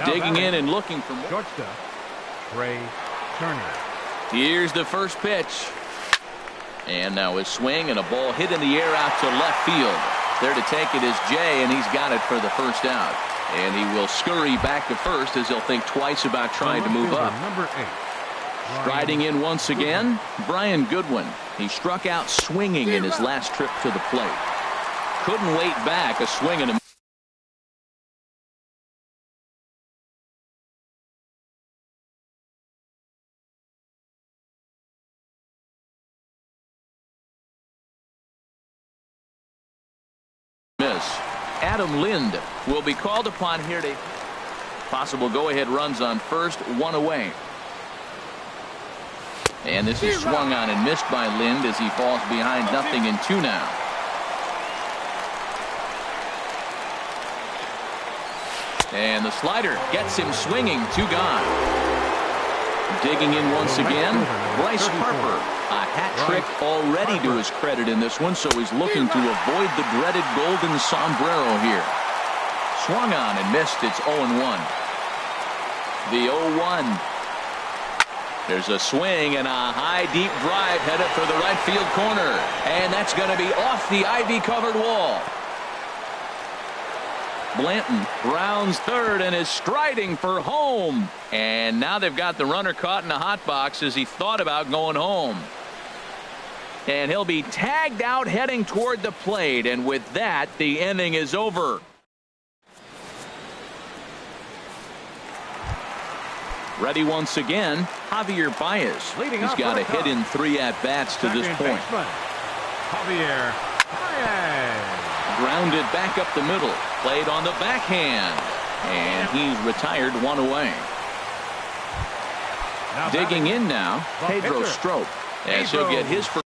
Digging in and looking for more. Shortstop, Trey Turner. Here's the first pitch. And now a swing and a ball hit in the air out to left field. There to take it is Jay, and he's got it for the first out. And he will scurry back to first as he'll think twice about trying to move up. Number 8. Striding in once again, Brian Goodwin. He struck out swinging in his last trip to the plate. Couldn't wait back, a swing and a miss. Adam Lind will be called upon here to possible go-ahead runs on first, one away. And this is swung on and missed by Lind as he falls behind 0-2 now. And the slider gets him swinging, 2 gone. Digging in once again, Bryce Harper. A hat trick already to his credit in this one, so he's looking to avoid the dreaded golden sombrero here. Swung on and missed. It's 0-1. The 0-1. There's a swing and a high deep drive headed for the right field corner. And that's going to be off the ivy-covered wall. Blanton rounds third and is striding for home. And now they've got the runner caught in a hot box as he thought about going home. And he'll be tagged out heading toward the plate. And with that, the inning is over. Ready once again, Javier Baez. He's got a hit in 3 at-bats to this point. Javier Baez. Grounded back up the middle. Played on the backhand. And he's retired, 1 away. Digging in now, Pedro Strop. As he'll get his first.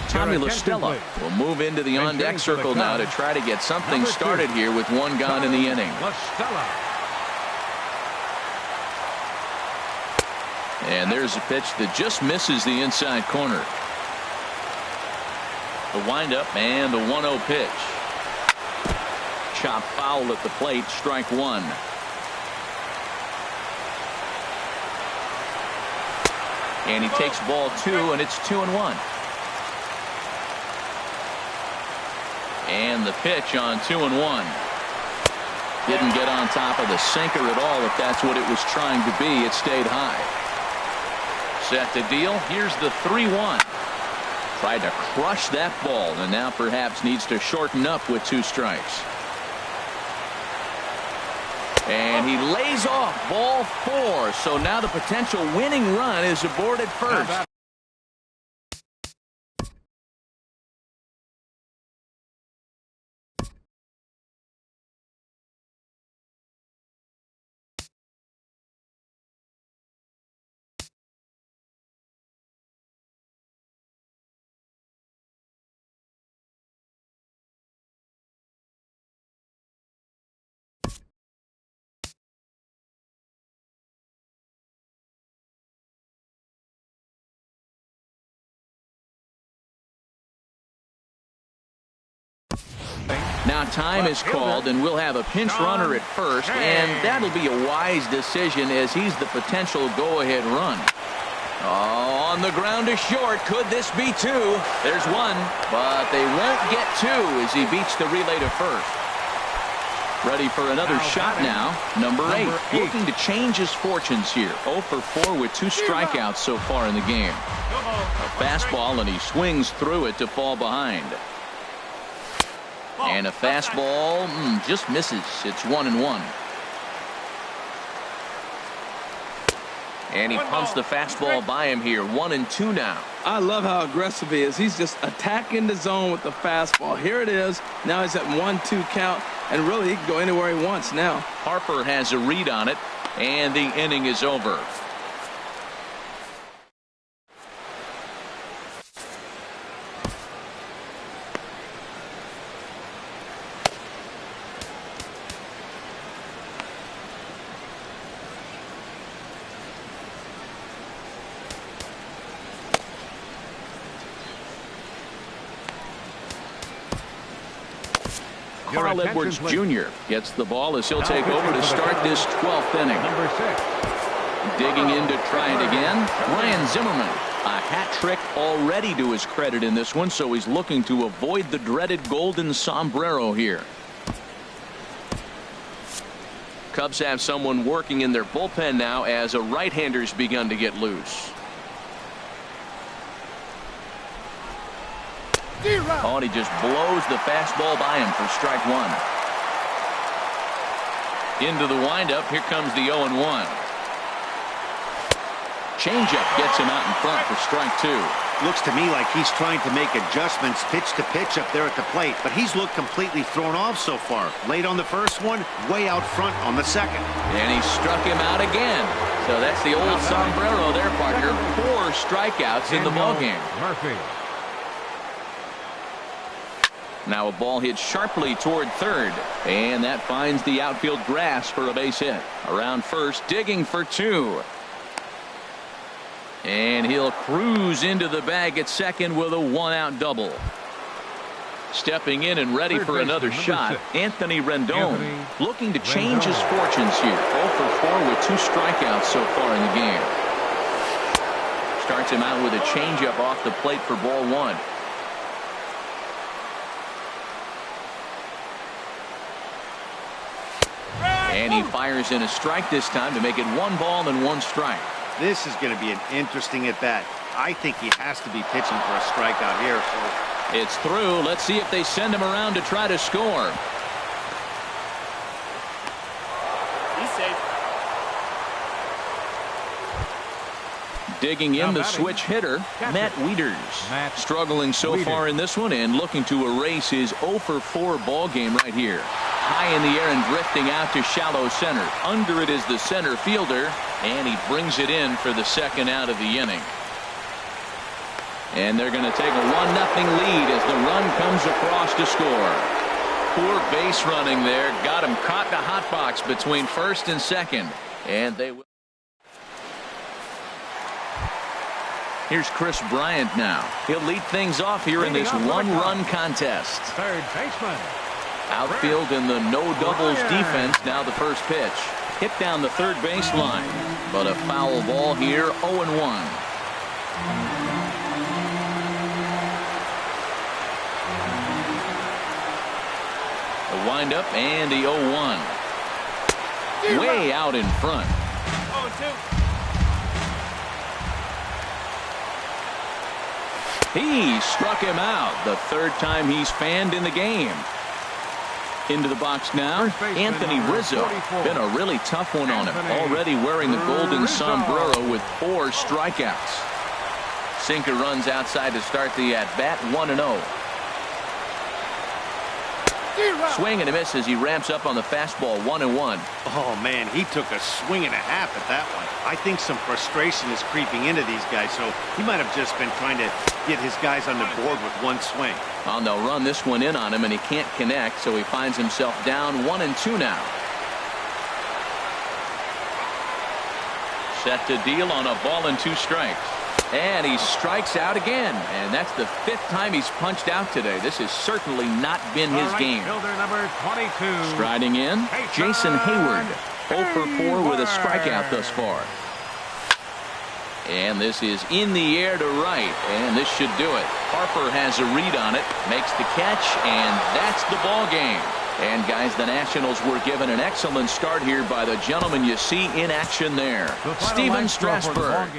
Tommy La Stella will move into the on-deck circle now to try to get something started here with 1 gone in the inning. And there's a pitch that just misses the inside corner. The windup and the 1-0 pitch. Chop foul at the plate, strike 1. And he takes ball 2, and it's 2-1. And the pitch on 2-1. Didn't get on top of the sinker at all. If that's what it was trying to be, it stayed high. Set to deal. Here's the 3-1. Tried to crush that ball, and now perhaps needs to shorten up with 2 strikes. And he lays off ball 4. So now the potential winning run is aboard at first. Now time is called, and we'll have a pinch runner at first, and that'll be a wise decision as he's the potential go-ahead run. Oh, on the ground to short. Could this be two? There's one, but they won't get two as he beats the relay to first. Ready for another shot now. Number 8, looking to change his fortunes here. 0 for 4 with 2 strikeouts so far in the game. A fastball, and he swings through it to fall behind. And a fastball just misses. It's 1-1. And he pumps the fastball by him here. 1-2 now. I love how aggressive he is. He's just attacking the zone with the fastball. Here it is. Now he's at 1-2 count. And really, he can go anywhere he wants now. Harper has a read on it, and the inning is over. Carl Edwards Jr. gets the ball as he'll take over to start this 12th inning. Number 6. Digging in to try it again, Ryan Zimmerman. A hat trick already to his credit in this one, so he's looking to avoid the dreaded golden sombrero here. Cubs have someone working in their bullpen now as a right-hander's begun to get loose. Oh, and he just blows the fastball by him for strike 1. Into the windup. Here comes the 0-1. Changeup gets him out in front for strike 2. Looks to me like he's trying to make adjustments pitch to pitch up there at the plate, but he's looked completely thrown off so far. Late on the first one, way out front on the second. And he struck him out again. So that's the old sombrero there, partner. 4 strikeouts in the ballgame. Murphy. Now a ball hit sharply toward third, and that finds the outfield grass for a base hit. Around first, digging for 2. And he'll cruise into the bag at second with a 1-out double. Stepping in and ready for another shot, Anthony Rendon, looking to change his fortunes here. 0 for 4 with 2 strikeouts so far in the game. Starts him out with a changeup off the plate for ball 1. And he fires in a strike this time to make it 1 ball and 1 strike. This is going to be an interesting at-bat. I think he has to be pitching for a strikeout here. So it's through. Let's see if they send him around to try to score. He's safe. Digging in the switch hitter, Matt Wieters. Struggling so far in this one and looking to erase his 0 for 4 ball game right here. High in the air and drifting out to shallow center. Under it is the center fielder, and he brings it in for the second out of the inning. And they're going to take a 1-0 lead as the run comes across to score. Poor base running there. Got him caught in a hot box between first and second. And they will. Here's Chris Bryant now. He'll lead things off here in this 1-run contest. Third baseman. Outfield in the no doubles defense. Now the first pitch. Hit down the third baseline. But a foul ball here. 0-1. The windup and the 0-1. Way out in front. 0-2. He struck him out. The third time he's fanned in the game. Into the box now, Anthony Rizzo. Been a really tough one on him. Already wearing the golden sombrero with 4 strikeouts. Sinker runs outside to start the at-bat. 1-0. Swing and a miss as he ramps up on the fastball. 1-1. Oh, man, he took a swing and a half at that one. I think some frustration is creeping into these guys, so he might have just been trying to get his guys on the board with 1 swing. Oh, they'll run this one in on him, and he can't connect, so he finds himself down 1-2 now. Set to deal on a ball and 2 strikes. And he strikes out again. And that's the 5th time he's punched out today. This has certainly not been his game. Fielder number 22. Striding in, Jason Hayward. 0 for 4 with a strikeout thus far. And this is in the air to right. And this should do it. Harper has a read on it. Makes the catch. And that's the ball game. And, guys, the Nationals were given an excellent start here by the gentleman you see in action there. Steven Strasburg.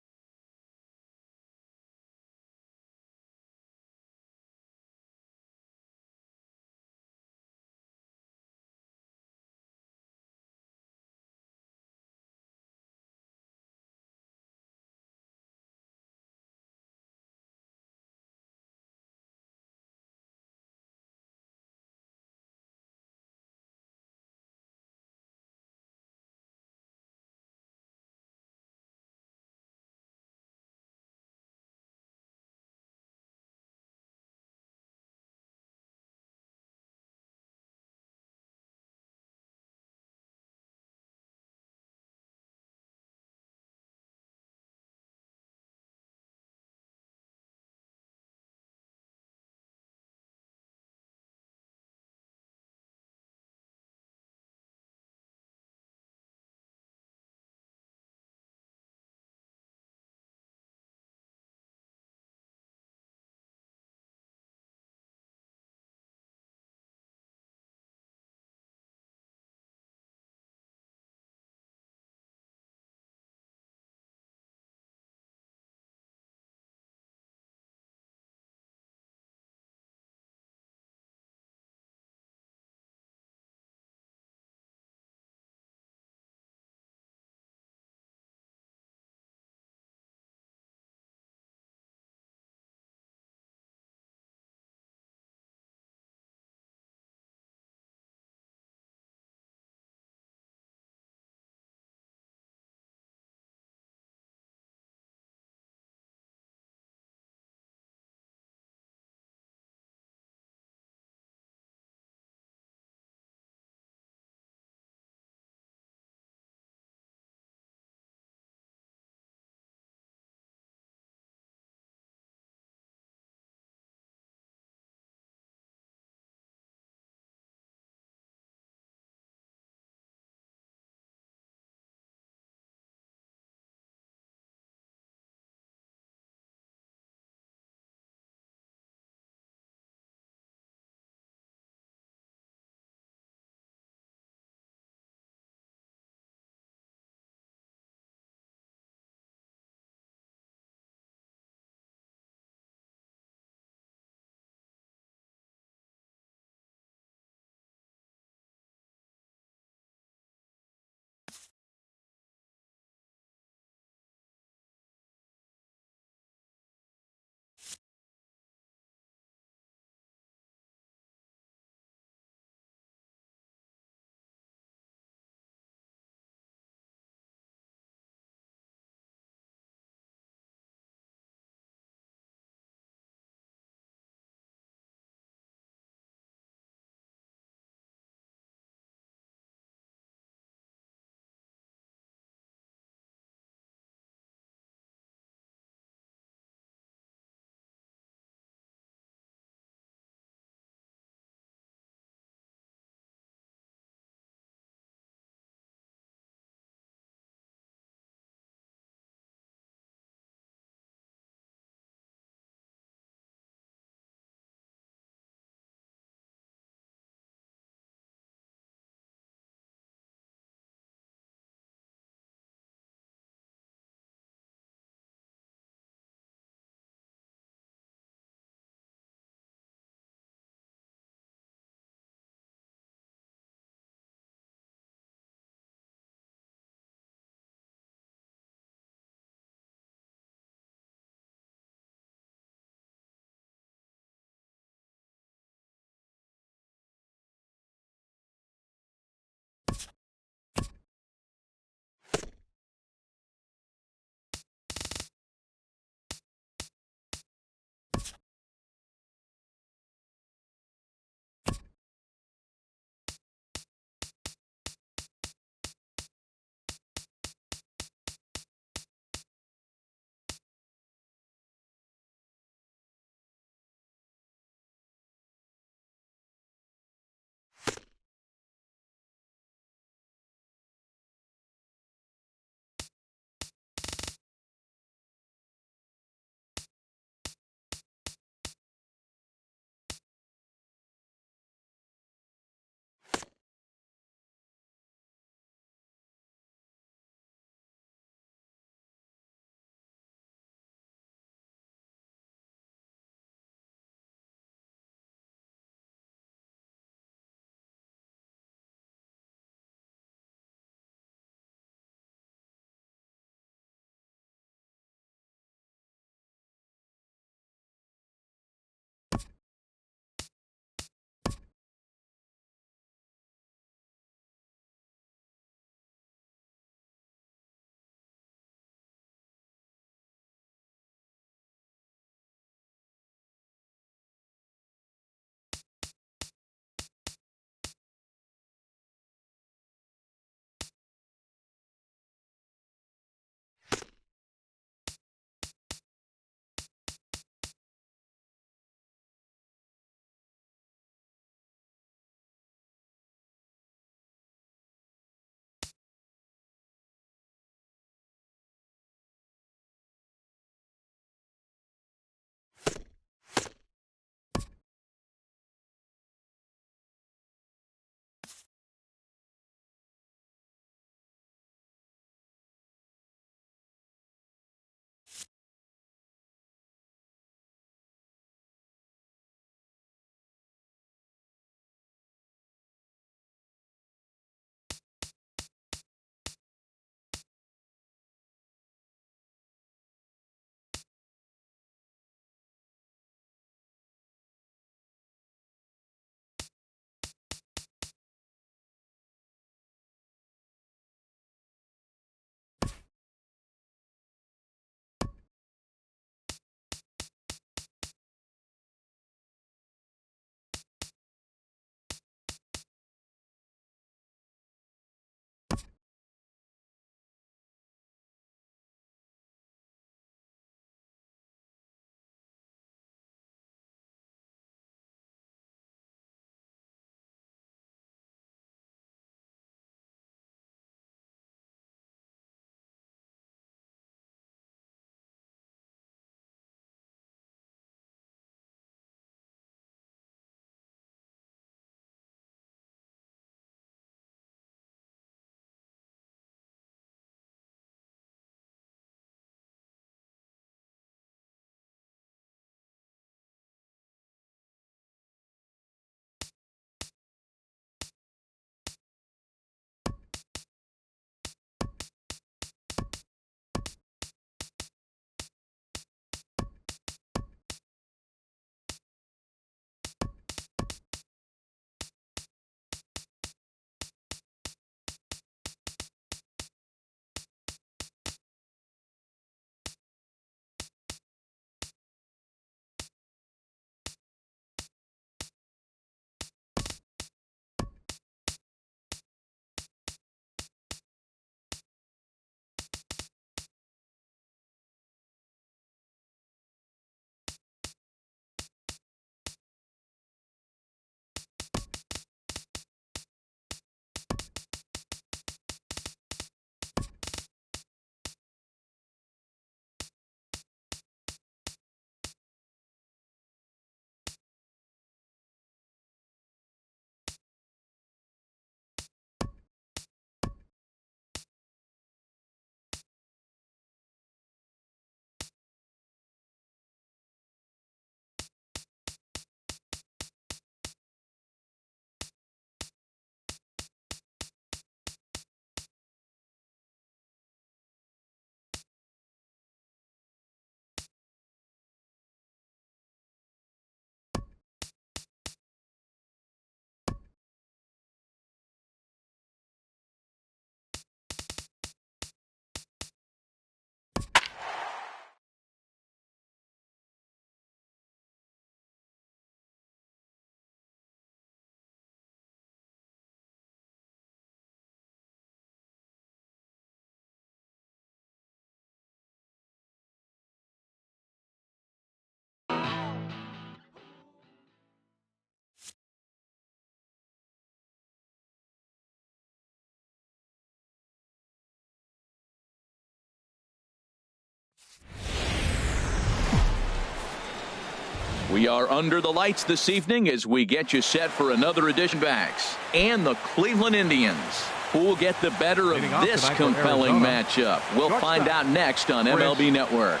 We are under the lights this evening as we get you set for another edition of backs. And the Cleveland Indians. Who will get the better of this compelling matchup? We'll find out next on MLB Network.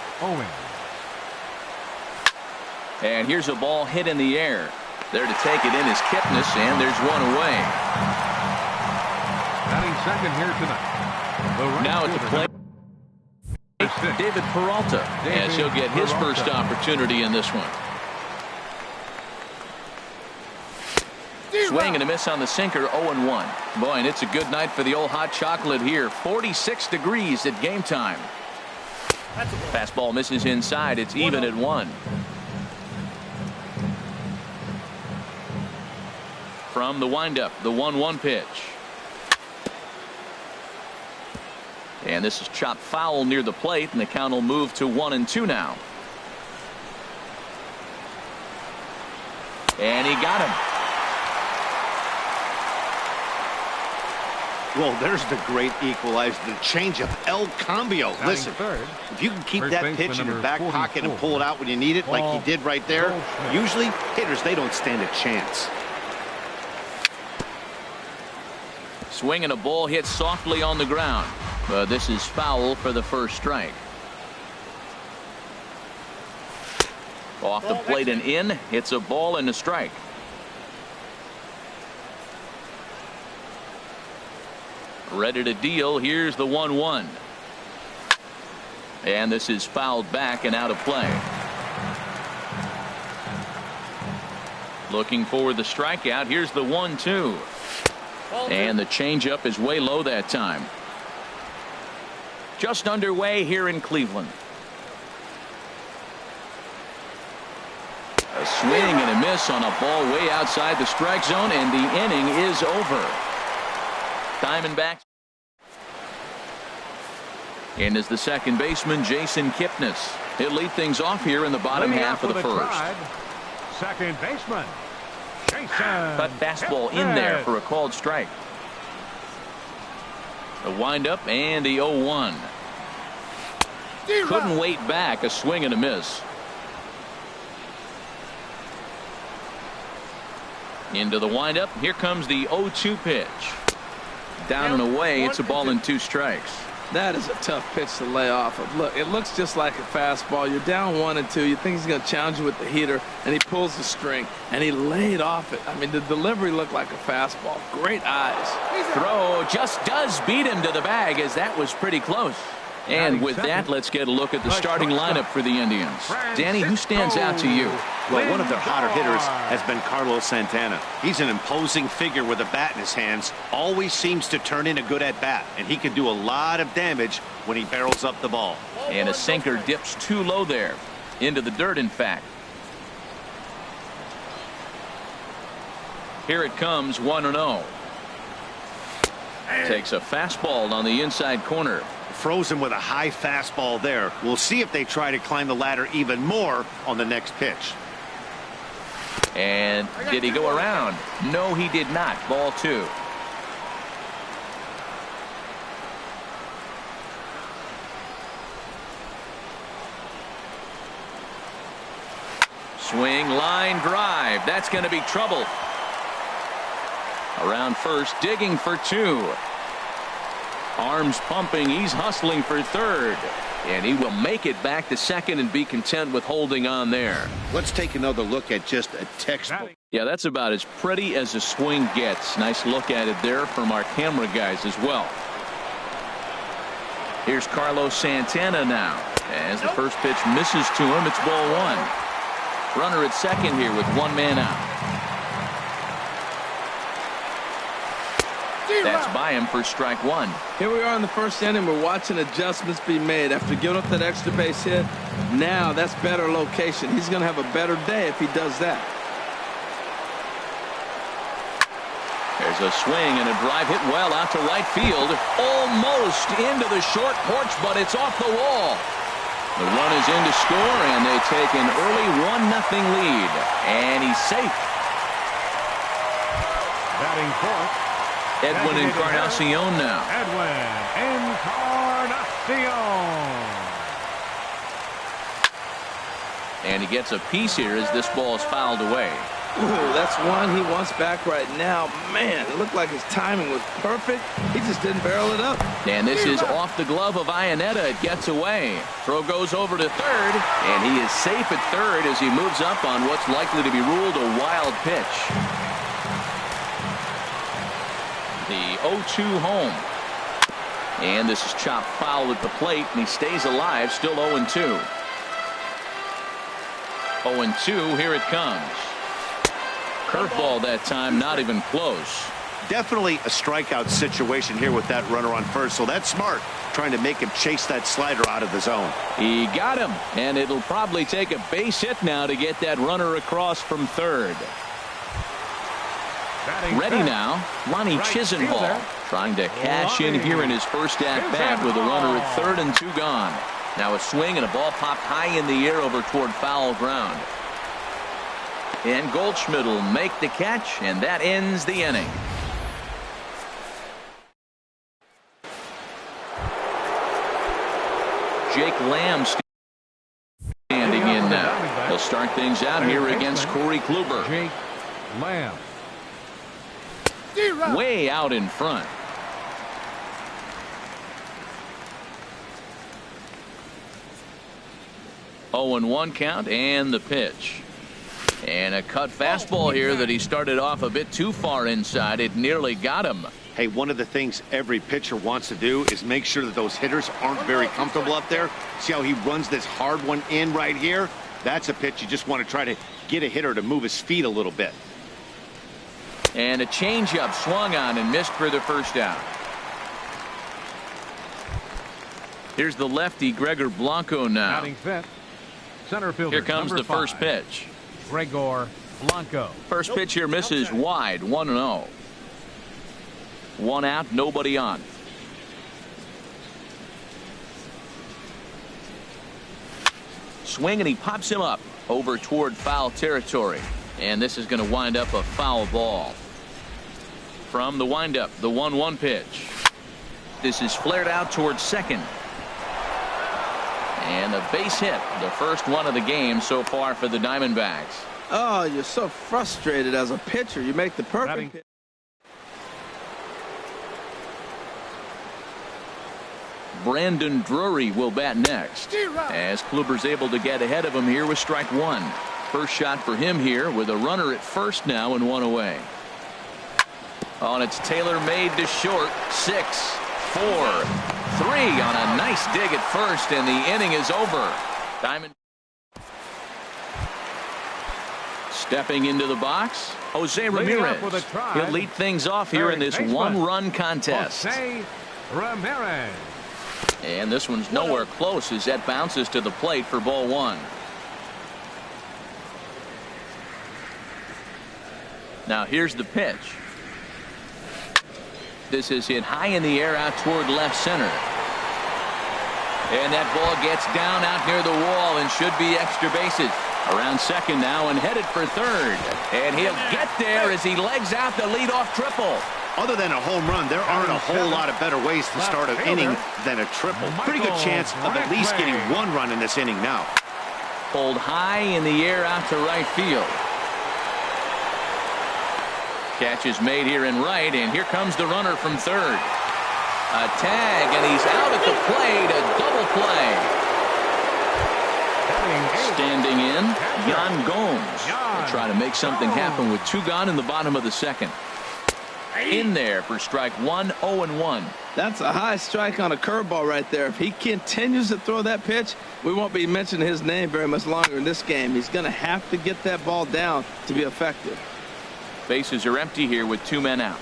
And here's a ball hit in the air. There to take it in is Kipnis, and there's one away. Batting second here tonight. Now at the plate, David Peralta, as he'll get his first opportunity in this one. Swing and a miss on the sinker, 0-1. Boy, and it's a good night for the old hot chocolate here. 46 degrees at game time. Fastball misses inside. It's even at 1. From the windup, the 1-1 pitch. And this is chopped foul near the plate, and the count will move to 1-2 now. And he got him. Well, there's the great equalizer, the changeup, El Cambio. Listen, if you can keep that pitch in your back pocket and pull it out when you need it, like he did right there, usually hitters, they don't stand a chance. Swing and a ball hit softly on the ground. But this is foul for the first strike. Off the plate and in. It's a ball and a strike. Ready to deal. Here's the 1-1. And this is fouled back and out of play. Looking for the strikeout. Here's the 1-2. And the changeup is way low that time. Just underway here in Cleveland. A swing and a miss on a ball way outside the strike zone, and the inning is over. Diamondbacks. In is the second baseman, Jason Kipnis. He'll lead things off here in the bottom half of the first. Second baseman, Jason. Cut fastball in there for a called strike. The windup and the 0-1. Couldn't wait back. A swing and a miss. Into the windup. Here comes the 0-2 pitch. Down and away. It's a ball and 2 strikes. That is a tough pitch to lay off of. Look, it looks just like a fastball. You're down 1-2. You think he's going to challenge you with the heater, and he pulls the string, and he laid off it. I mean, the delivery looked like a fastball. Great eyes. Throw just does beat him to the bag, as that was pretty close. And with that, let's get a look at the starting lineup for the Indians. Danny, who stands out to you? Well, one of their hotter hitters has been Carlos Santana. He's an imposing figure with a bat in his hands. Always seems to turn in a good at-bat, and he can do a lot of damage when he barrels up the ball. And a sinker dips too low there. Into the dirt, in fact. Here it comes, 1-0. Takes a fastball on the inside corner. Frozen with a high fastball there. We'll see if they try to climb the ladder even more on the next pitch. And did he go around? No, he did not. Ball 2. Swing, line drive. That's going to be trouble. Around first, digging for 2. Arms pumping. He's hustling for third. And he will make it back to second and be content with holding on there. Let's take another look at just a textbook. Yeah, that's about as pretty as a swing gets. Nice look at it there from our camera guys as well. Here's Carlos Santana now. As the first pitch misses to him, it's ball 1. Runner at second here with 1 man out. That's by him for strike 1. Here we are in the first inning. We're watching adjustments be made after giving up that extra base hit. Now that's better location. He's going to have a better day if he does that. There's a swing and a drive hit well out to right field. Almost into the short porch, but it's off the wall. The run is in to score, and they take an early 1-0 lead. And he's safe. Batting fourth, Edwin Encarnacion now. Edwin Encarnacion. And he gets a piece here as this ball is fouled away. Ooh, that's one he wants back right now. Man, it looked like his timing was perfect. He just didn't barrel it up. And this is off the glove of Iannetta. It gets away. Throw goes over to third, and he is safe at third as he moves up on what's likely to be ruled a wild pitch. The 0-2 home. And this is chopped foul at the plate, and he stays alive, still 0-2. 0-2, here it comes. Curveball that time, not even close. Definitely a strikeout situation here with that runner on first, so that's smart, trying to make him chase that slider out of the zone. He got him, and it'll probably take a base hit now to get that runner across from third. Ready now, Lonnie Chisenhall trying to cash in here in his first at-bat with a runner at third and 2 gone. Now a swing and a ball popped high in the air over toward foul ground. And Goldschmidt will make the catch, and that ends the inning. Jake Lamb standing in now. He'll start things out here against Corey Kluber. Jake Lamb. Way out in front. Oh, and 1 count, and the pitch. And a cut fastball here that he started off a bit too far inside. It nearly got him. Hey, one of the things every pitcher wants to do is make sure that those hitters aren't very comfortable up there. See how he runs this hard one in right here? That's a pitch you just want to try to get a hitter to move his feet a little bit. And a changeup swung on and missed for the first out. Here's the lefty Gregor Blanco now. Batting fifth, center fielder. Here comes the first pitch. Gregor Blanco. First pitch here misses wide, 1-0. 1 out, nobody on. Swing, and he pops him up over toward foul territory. And this is going to wind up a foul ball. From the windup, the 1-1 pitch. This is flared out towards second. And a base hit, the first one of the game so far for the Diamondbacks. Oh, you're so frustrated as a pitcher. You make the perfect pitch. Brandon Drury will bat next, as Kluber's able to get ahead of him here with strike 1. First shot for him here with a runner at first now and 1 away. Oh, and it's Taylor made to short. 6, 4, 3 on a nice dig at first, and the inning is over. Diamond stepping into the box, Jose Ramirez. He'll lead things off here in this 1-run contest. Jose Ramirez. And this one's nowhere close as that bounces to the plate for ball 1. Now here's the pitch. This is hit high in the air out toward left center. And that ball gets down out near the wall and should be extra bases. Around second now and headed for third. And he'll get there as he legs out the leadoff triple. Other than a home run, there aren't a whole lot of better ways to start an inning than a triple. Pretty good chance of at least getting 1 run in this inning now. Pulled high in the air out to right field. Catch is made here in right, and here comes the runner from third. A tag, and he's out at the plate. A double play. Standing in, Yan Gomes. They'll try to make something happen with 2 gone in the bottom of the second. In there for strike 1, 0-1. That's a high strike on a curveball right there. If he continues to throw that pitch, we won't be mentioning his name very much longer in this game. He's going to have to get that ball down to be effective. Bases are empty here with 2 men out.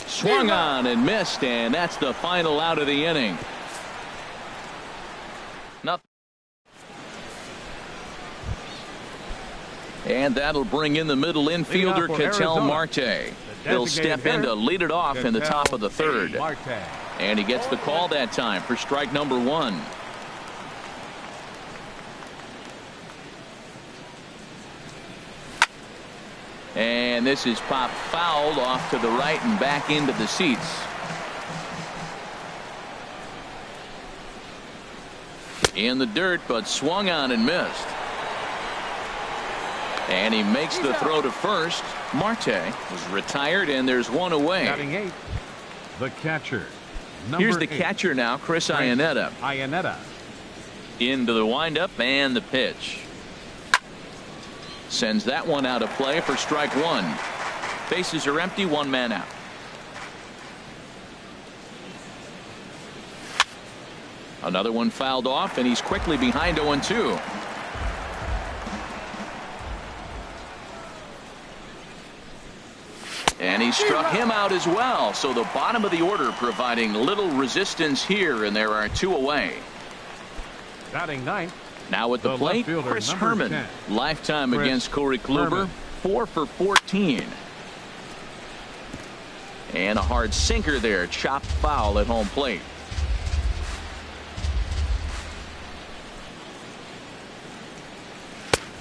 Swung on and missed, and that's the final out of the inning. Nothing. And that'll bring in the middle infielder, Ketel Marte. He'll step in to lead it off in the top of the third. And he gets the call that time for strike number 1. And this is popped fouled off to the right and back into the seats. In the dirt, but swung on and missed. And he makes the throw to first. Marte was retired, and there's one away. Batting 8, the catcher. Here's the 8. catcher now, Chris Iannetta. Into the windup and the pitch. Sends that one out of play for strike one. Bases are empty, one man out. Another one fouled off, and he's quickly behind 0-2. And he struck him out as well. So the bottom of the order providing little resistance here, and there are two away. Batting 9. Now at the plate, Chris Herman. 10. Lifetime against Corey Kluber, 4 for 14. And a hard sinker there, chopped foul at home plate.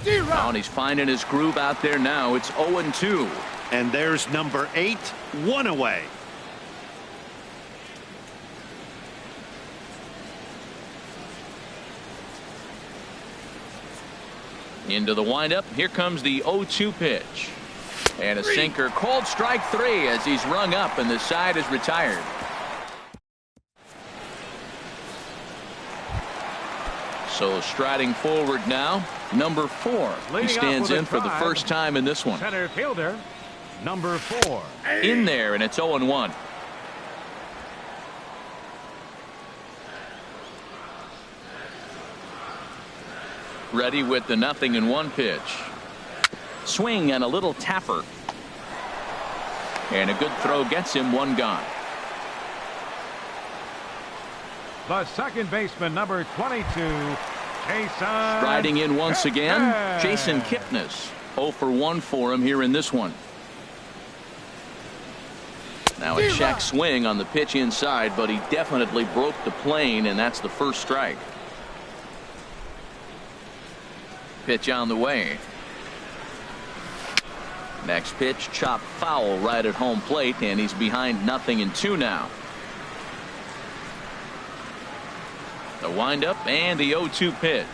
Oh, and he's finding his groove out there now. It's 0-2. And there's number 8, one away. Into the windup. Here comes the 0-2 pitch. And a sinker. Called strike 3 as he's rung up and the side is retired. So striding forward now, number 4. He stands in for the first time in this one. Center fielder, number 4. In there, and it's 0-1. Ready with the 0-1 pitch. Swing and a little tapper. And a good throw gets him, one gone. The second baseman, number 22, Jason. Striding in once again, Jason Kipnis. 0 for 1 for him here in this one. Now a check swing on the pitch inside, but he definitely broke the plane, and that's the first strike. Pitch on the way. Next pitch, chopped foul right at home plate, and he's behind 0-2 now. The windup and the 0-2 pitch.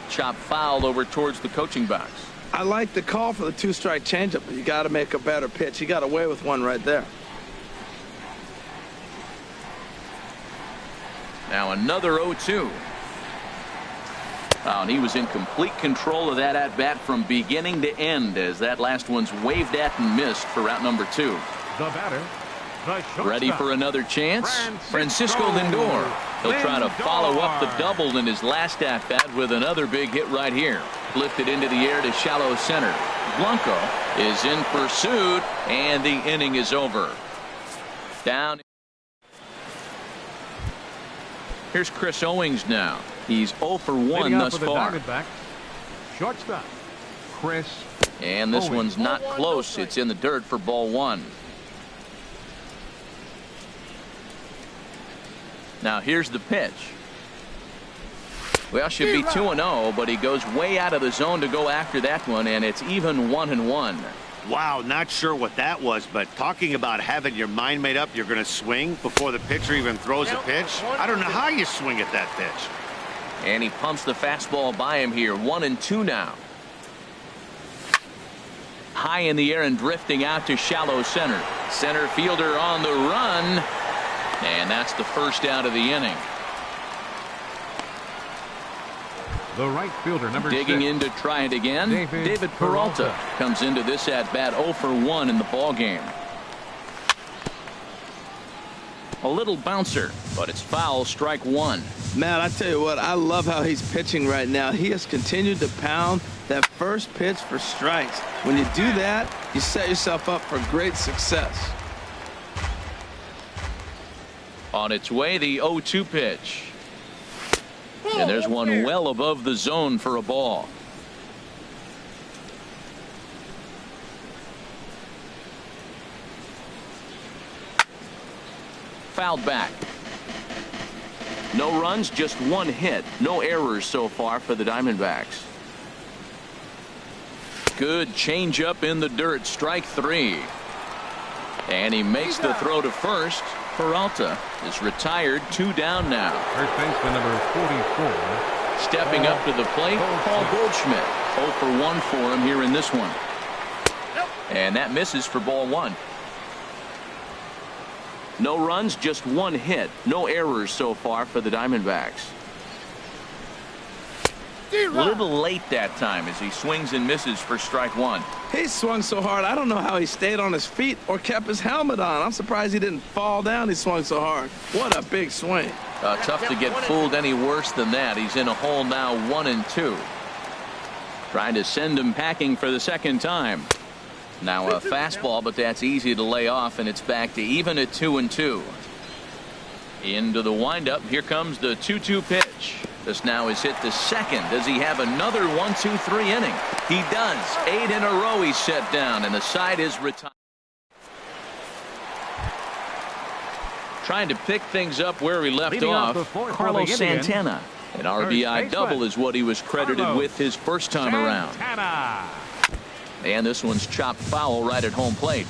Chopped foul over towards the coaching box. I like the call for the two-strike changeup, but you got to make a better pitch. He got away with one right there. Now another 0-2. Oh, and he was in complete control of that at-bat from beginning to end, as that last one's waved at and missed for route number 2. The batter, the shortstop. Ready for another chance? Francisco Lindor. He'll try to follow up the double in his last at-bat with another big hit right here. Lifted into the air to shallow center. Blanco is in pursuit, and the inning is over. Down. Here's Chris Owings now. He's 0 for 1 thus far. Shortstop, Chris. And this one's not close. It's in the dirt for ball 1. Now here's the pitch. Well, should be 2-0, but he goes way out of the zone to go after that one, and it's even 1-1. Wow, not sure what that was, but talking about having your mind made up you're going to swing before the pitcher even throws a pitch. I don't know how you swing at that pitch. And he pumps the fastball by him here. 1-2 now. High in the air and drifting out to shallow center. Center fielder on the run. And that's the first out of the inning. The right fielder, number 6. Digging in to try it again. David Peralta comes into this at bat 0 for 1 in the ball game. A little bouncer, but it's foul, strike 1. Man, I tell you what, I love how he's pitching right now. He has continued to pound that first pitch for strikes. When you do that, you set yourself up for great success. On its way, the 0-2 pitch. And there's one well above the zone for a ball. Fouled back. No runs, just one hit. No errors so far for the Diamondbacks. Good changeup in the dirt, strike 3. And he makes the throw to first Peralta is retired. 2 down now. First baseman number 44. Stepping up to the plate, Paul Goldschmidt. 0 for 1 for him here in this one. And that misses for ball 1. No runs, just 1 hit. No errors so far for the Diamondbacks. A little late that time as he swings and misses for strike 1. He swung so hard, I don't know how he stayed on his feet or kept his helmet on. I'm surprised he didn't fall down. He swung so hard. What a big swing. Tough to get fooled any worse than that. He's in a hole now, 1-2. Trying to send him packing for the second time. Now a fastball, but that's easy to lay off, and it's back to even at 2-2. Into the windup. Here comes the 2-2 pitch. This now is hit to second. Does he have another 1-2-3 inning? He does. 8 in a row he's set down, and the side is retired. Trying to pick things up where he left off, Carlos Santana. An RBI double is what he was credited with his first time around. And this one's chopped foul right at home plate.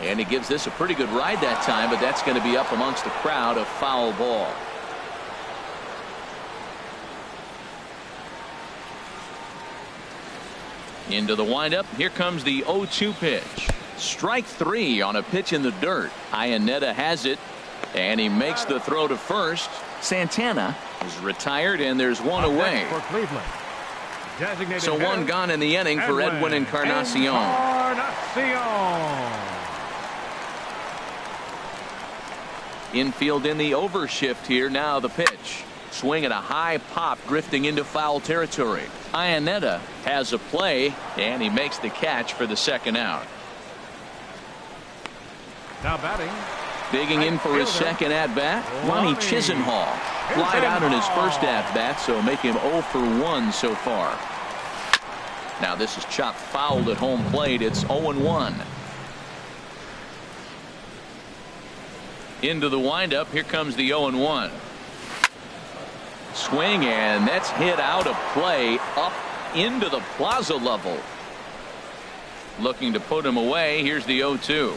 And he gives this a pretty good ride that time, but that's going to be up amongst the crowd. A foul ball. Into the windup. Here comes the 0-2 pitch. Strike 3 on a pitch in the dirt. Iannetta has it, and he makes the throw to first. Santana is retired, and there's 1 away. For Cleveland. So 1 gone in the inning for Edwin Encarnacion. Infield in the overshift here. Now the pitch. Swing at a high pop, drifting into foul territory. Iannetta has a play, and he makes the catch for the second out. Now batting. Digging in for his second at-bat, Ronnie Chisenhall. Flied out in his first at-bat, so make him 0 for 1 so far. Now this is chopped fouled at home plate. It's 0-1. Into the windup. Here comes the 0-1. Swing, and that's hit out of play up into the plaza level. Looking to put him away. Here's the 0-2.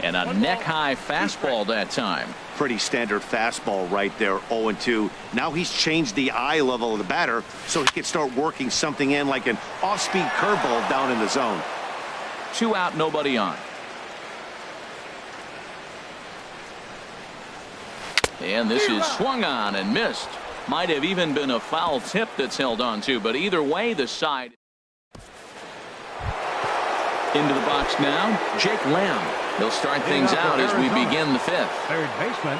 And a neck-high fastball that time. Pretty standard fastball right there, 0-2. Now he's changed the eye level of the batter so he can start working something in like an off-speed curveball down in the zone. 2 out, nobody on. And this is swung on and missed. Might have even been a foul tip that's held on to, but either way, the side. Into the box now, Jake Lamb. He'll start things out as we begin the 5th. Third baseman,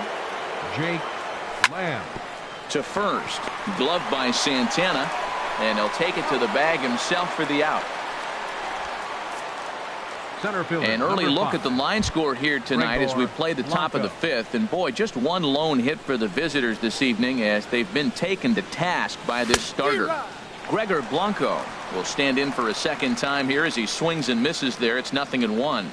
Jake Lamb. To first, gloved by Santana, and he'll take it to the bag himself for the out. Center fielder, An early look 5. at the line score here tonight as we play the top of the 5th. And boy, just 1 lone hit for the visitors this evening as they've been taken to task by this starter. Gregor Blanco will stand in for a second time here as he swings and misses there. It's 0-1.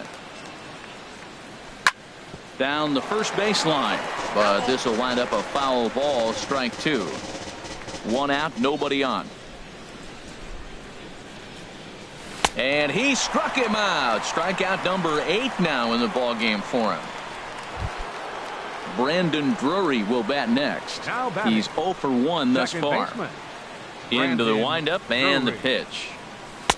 Down the first baseline, but this will wind up a foul ball, strike 2. 1 out, nobody on. And he struck him out. Strikeout number 8 now in the ball game for him. Brandon Drury will bat next. He's 0 for 1 thus far. Into the windup and the pitch.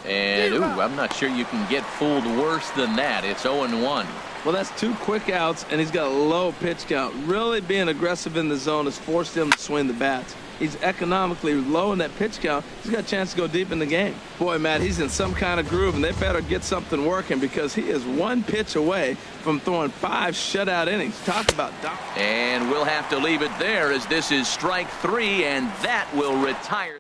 And ooh, I'm not sure you can get fooled worse than that. It's 0-1. Well, that's 2 quick outs, and he's got a low pitch count. Really being aggressive in the zone has forced him to swing the bats. He's economically low in that pitch count. He's got a chance to go deep in the game. Boy, Matt, he's in some kind of groove, and they better get something working because he is 1 pitch away from throwing 5 shutout innings. Talk about dominance. And we'll have to leave it there as this is strike 3, and that will retire.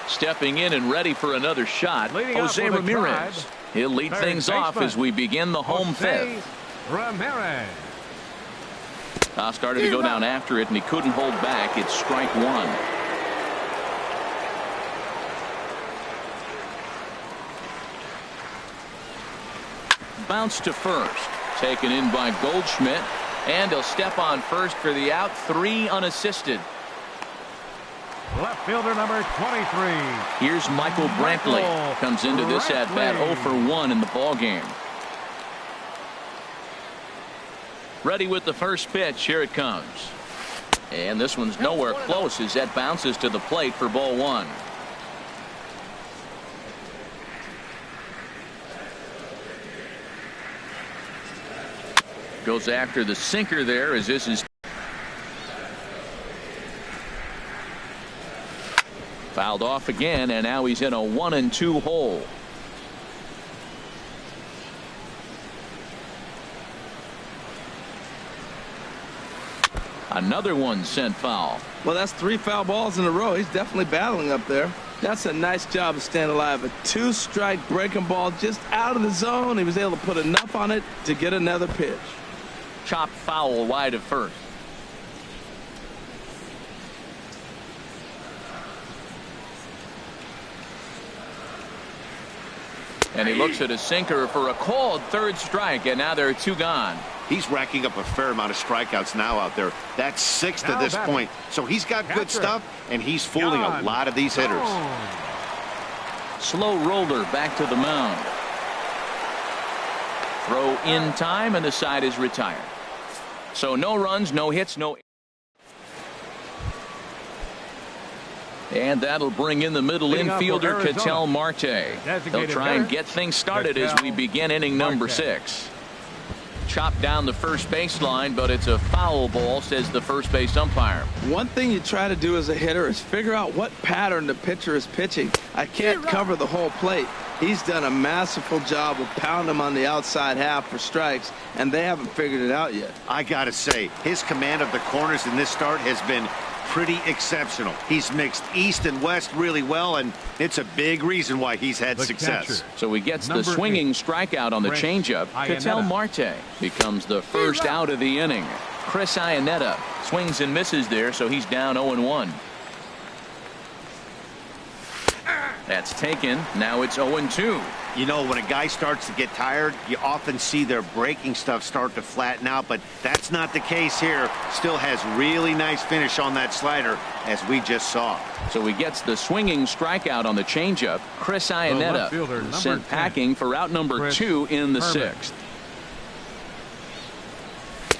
Stepping in and ready for another shot, Jose Ramirez. He'll lead things off as we begin the home 5th. Ramirez. Started to go down after it, and he couldn't hold back. It's strike 1. Bounce to first. Taken in by Goldschmidt. And he'll step on first for the out. 3 unassisted. Left fielder number 23. Here's Michael Brantley. Comes into this at-bat 0 for 1 in the ball game. Ready with the first pitch. Here it comes. And this one's nowhere close as that bounces to the plate for ball 1. Goes after the sinker there as this is fouled off again, and now he's in a 1-2 hole. Another one sent foul. Well, that's 3 foul balls in a row. He's definitely battling up there. That's a nice job of staying alive. A 2-strike breaking ball just out of the zone. He was able to put enough on it to get another pitch. Chopped foul wide of first. And he looks at a sinker for a called 3rd strike, and now there are 2 gone. He's racking up a fair amount of strikeouts now out there. That's 6 to this point. So he's got good stuff, and he's fooling a lot of these hitters. Slow roller back to the mound. Throw in time, and the side is retired. So no runs, no hits, no. And that'll bring in the middle infielder, Ketel Marte. They'll try and get things started as we begin inning number 6. Chopped down the first baseline, but it's a foul ball, says the first base umpire. One thing you try to do as a hitter is figure out what pattern the pitcher is pitching. I can't cover the whole plate. He's done a masterful job of pounding him on the outside half for strikes, and they haven't figured it out yet. I got to say, his command of the corners in this start has been pretty exceptional. He's mixed east and west really well, and it's a big reason why he's had success. So he gets the swinging strikeout on the changeup. Ketel Marte becomes the first out of the inning. Chris Iannetta swings and misses there, so he's down 0-1. That's taken. Now it's 0-2. You know, when a guy starts to get tired, you often see their breaking stuff start to flatten out, but that's not the case here. Still has really nice finish on that slider, as we just saw. So he gets the swinging strikeout on the changeup. Chris Iannetta sent packing for out number 2 in the 6th.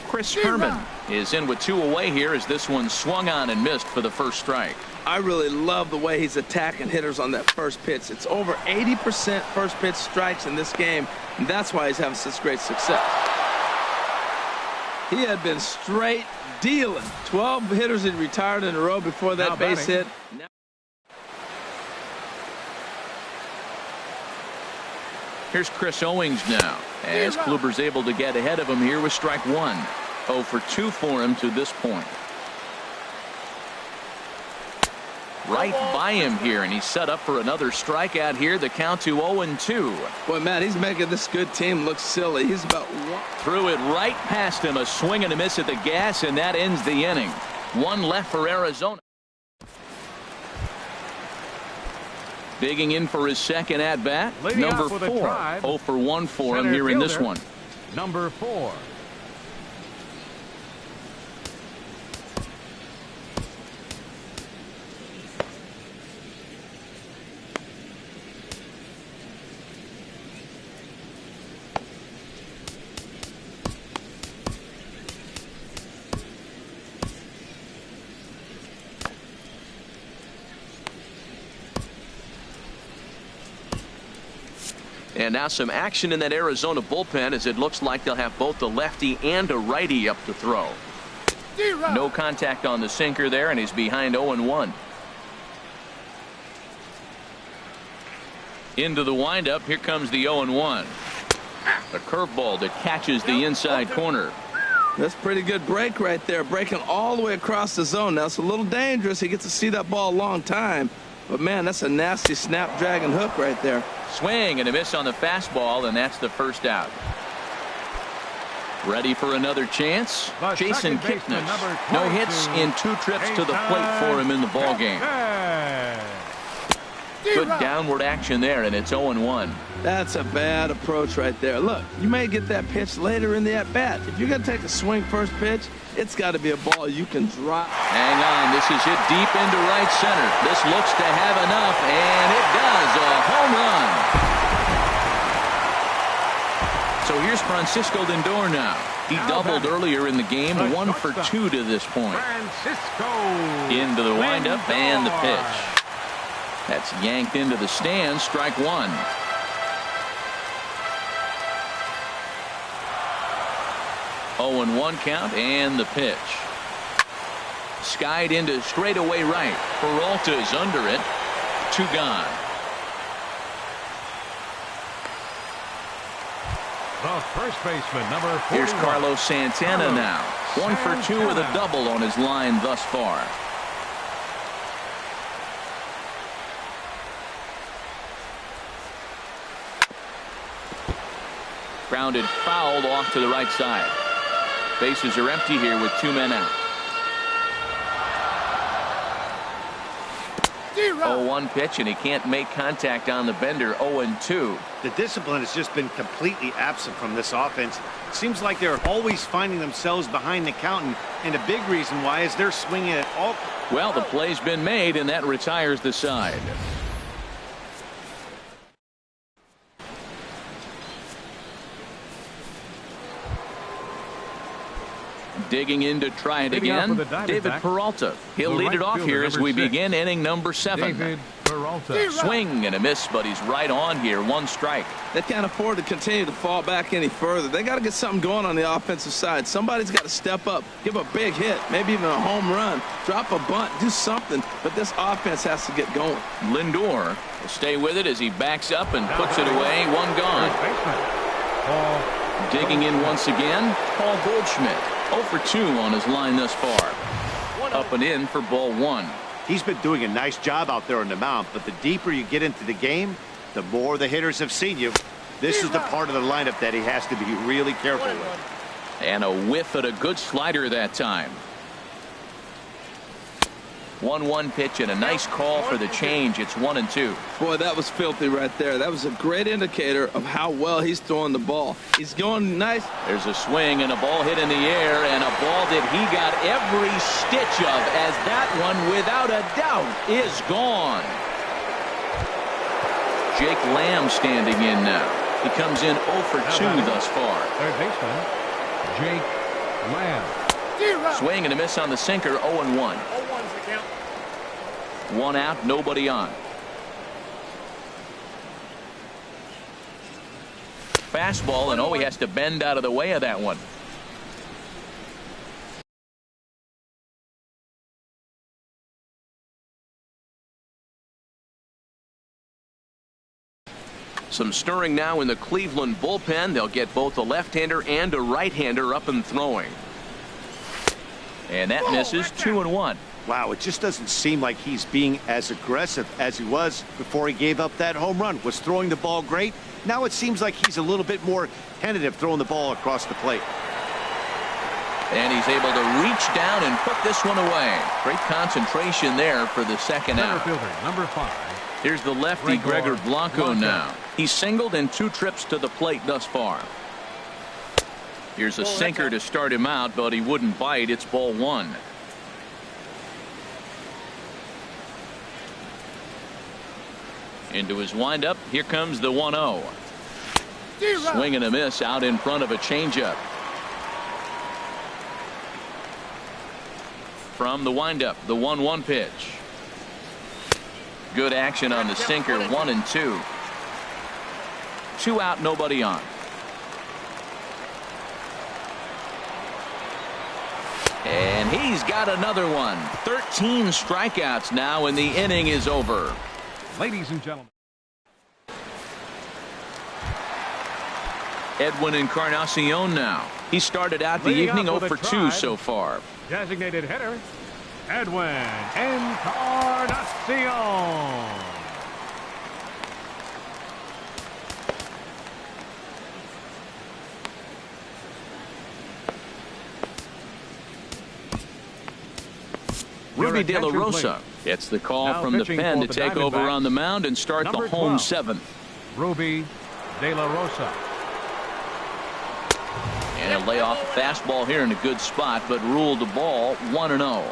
Chris Herman is in with 2 away here as this one swung on and missed for the first strike. I really love the way he's attacking hitters on that first pitch. It's over 80% first pitch strikes in this game, and that's why he's having such great success. He had been straight dealing. 12 hitters had retired in a row before that base hit. Here's Chris Owings now, as Kluber's able to get ahead of him here with strike 1. 0 for 2 for him to this point. Right by him here, and he's set up for another strikeout here. The count to 0-2. Boy, man, he's making this good team look silly. He's about threw it right past him. A swing and a miss at the gas, and that ends the inning. 1 left for Arizona. Digging in for his second at bat. Number 4. 0 for 1 for him here in this one. Number 4. And now some action in that Arizona bullpen, as it looks like they'll have both a lefty and a righty up to throw. No contact on the sinker there, and he's behind 0-1. Into the windup. Here comes the 0-1. A curveball that catches the inside corner. That's a pretty good break right there, breaking all the way across the zone. Now it's a little dangerous. He gets to see that ball a long time, but man, that's a nasty snapdragon hook right there. Swing and a miss on the fastball, and that's the first out. Ready for another chance. Jason Kipnis. No hits in 2 trips to the plate for him in the ball game. Good downward action there, and it's 0-1. That's a bad approach right there. Look, you may get that pitch later in the at-bat. If you're going to take a swing first pitch, it's got to be a ball you can drop. Hang on, this is hit deep into right center. This looks to have enough, and it does. A home run. So here's Francisco Lindor now. He doubled earlier in the game, 1 for 2 to this point. Into the windup and the pitch. That's yanked into the stands, strike 1. Oh, 0-1 count, and the pitch. Skied into straightaway right. Peralta's under it. 2 gone. The first baseman, number 41. Here's Carlos Santana now. 1 for 2 with a double on his line thus far. Grounded fouled off to the right side. Bases are empty here with 2 men out. 0-1 pitch, and he can't make contact on the bender. 0-2. The discipline has just been completely absent from this offense. It seems like they're always finding themselves behind the count, and a big reason why is they're swinging at all. Well, the play's been made, and that retires the side. Digging in to try it again, David Peralta. He'll lead it off here as we begin inning number 7. David Peralta. Swing and a miss, but he's right on here. 1 strike. They can't afford to continue to fall back any further. They got to get something going on the offensive side. Somebody's got to step up, give a big hit, maybe even a home run, drop a bunt, do something. But this offense has to get going. Lindor will stay with it as he backs up and puts it away. 1 gone. Digging in once again, Paul Goldschmidt. 0 for 2 on his line thus far. Up and in for ball 1. He's been doing a nice job out there on the mound, but the deeper you get into the game, the more the hitters have seen you. This is the part of the lineup that he has to be really careful with. And a whiff at a good slider that time. 1-1 pitch and a nice call for the change. It's 1-2. Boy, that was filthy right there. That was a great indicator of how well he's throwing the ball. He's going nice. There's a swing and a ball hit in the air, and a ball that he got every stitch of, as that one, without a doubt, is gone. Jake Lamb standing in now. He comes in 0 for 2 thus far. Third baseman, Jake Lamb. Swing and a miss on the sinker. 0-1. 1 out, nobody on. Fastball, and he has to bend out of the way of that one. Some stirring now in the Cleveland bullpen. They'll get both a left-hander and a right-hander up and throwing. And that misses. 2-1. Wow, it just doesn't seem like he's being as aggressive as he was before he gave up that home run. Was throwing the ball great. Now it seems like he's a little bit more tentative throwing the ball across the plate. And he's able to reach down and put this one away. Great concentration there for the second out. Number 5. Here's the lefty, Gregor Blanco now. He's singled in 2 trips to the plate thus far. Here's a sinker to start him out, but he wouldn't bite. It's ball 1. Into his windup. Here comes the 1-0. Swing and a miss out in front of a changeup. From the windup, the 1-1 pitch. Good action on the sinker. 1-2. 2 out, nobody on. And he's got another one. 13 strikeouts now, and the inning is over. Ladies and gentlemen. Edwin Encarnacion now. He started out the evening 0 for 2 so far. Designated hitter, Edwin Encarnacion. Ruby De La Rosa gets the call now from the pen to take over on the mound and start the home 7th. Ruby De La Rosa. And a layoff fastball here in a good spot, but ruled the ball 1-0.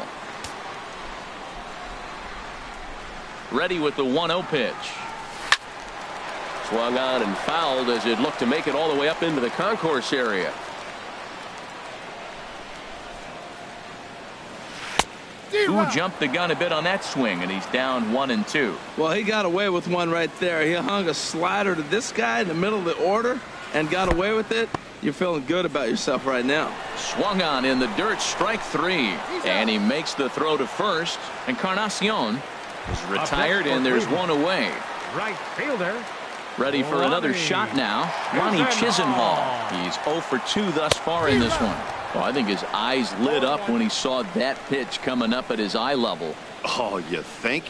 Ready with the 1-0 pitch. Swung on and fouled as it looked to make it all the way up into the concourse area. Who jumped the gun a bit on that swing, and he's down 1-2. Well, he got away with one right there. He hung a slider to this guy in the middle of the order and got away with it. You're feeling good about yourself right now. Swung on in the dirt, strike 3. And he makes the throw to first. Encarnacion is retired, and there's one away. Right fielder. Ready for another shot now. Ronnie Chisenhall. He's 0 for 2 thus far in this one. Well, I think his eyes lit up when he saw that pitch coming up at his eye level. Oh, you think?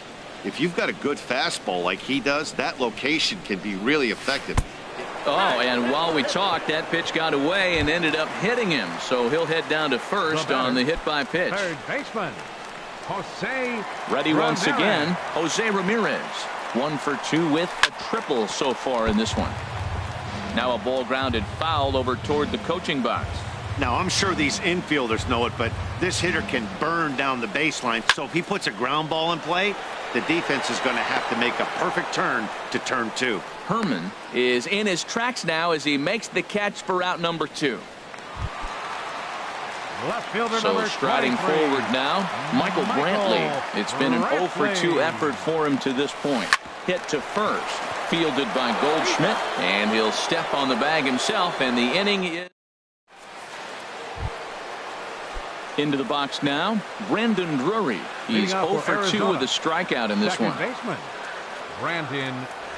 If you've got a good fastball like he does, that location can be really effective. Oh, and while we talked, that pitch got away and ended up hitting him. So he'll head down to first on the hit by pitch. Third baseman, Jose Ready once Ramirez. again, Jose Ramirez. 1 for 2 with a triple so far in this one. Now a ball grounded foul over toward the coaching box. Now, I'm sure these infielders know it, but this hitter can burn down the baseline. So if he puts a ground ball in play, the defense is going to have to make a perfect turn to turn 2. Herman is in his tracks now as he makes the catch for out number 2. Left fielder So number striding 23. forward now, Michael Brantley. It's been an 0 for 2 Brantley. effort for him to this point. Hit to first, fielded by Goldschmidt, and he'll step on the bag himself, and the inning is into the box now. Brandon Drury. He's 0 for 2 with a strikeout in this one. Second baseman, Brandon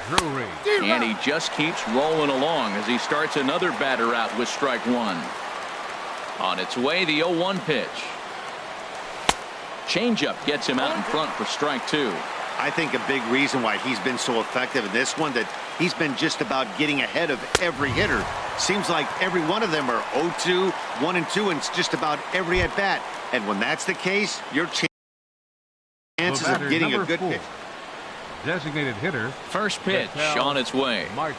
Drury. And he just keeps rolling along as he starts another batter out with strike 1. On its way, the 0-1 pitch. Changeup gets him out in front for strike 2. I think a big reason why he's been so effective in this one, that he's been just about getting ahead of every hitter. Seems like every one of them are 0-2, 1-2, and it's just about every at bat. And when that's the case, your chances of getting a good pitch. Designated hitter, First pitch on its way. Marte.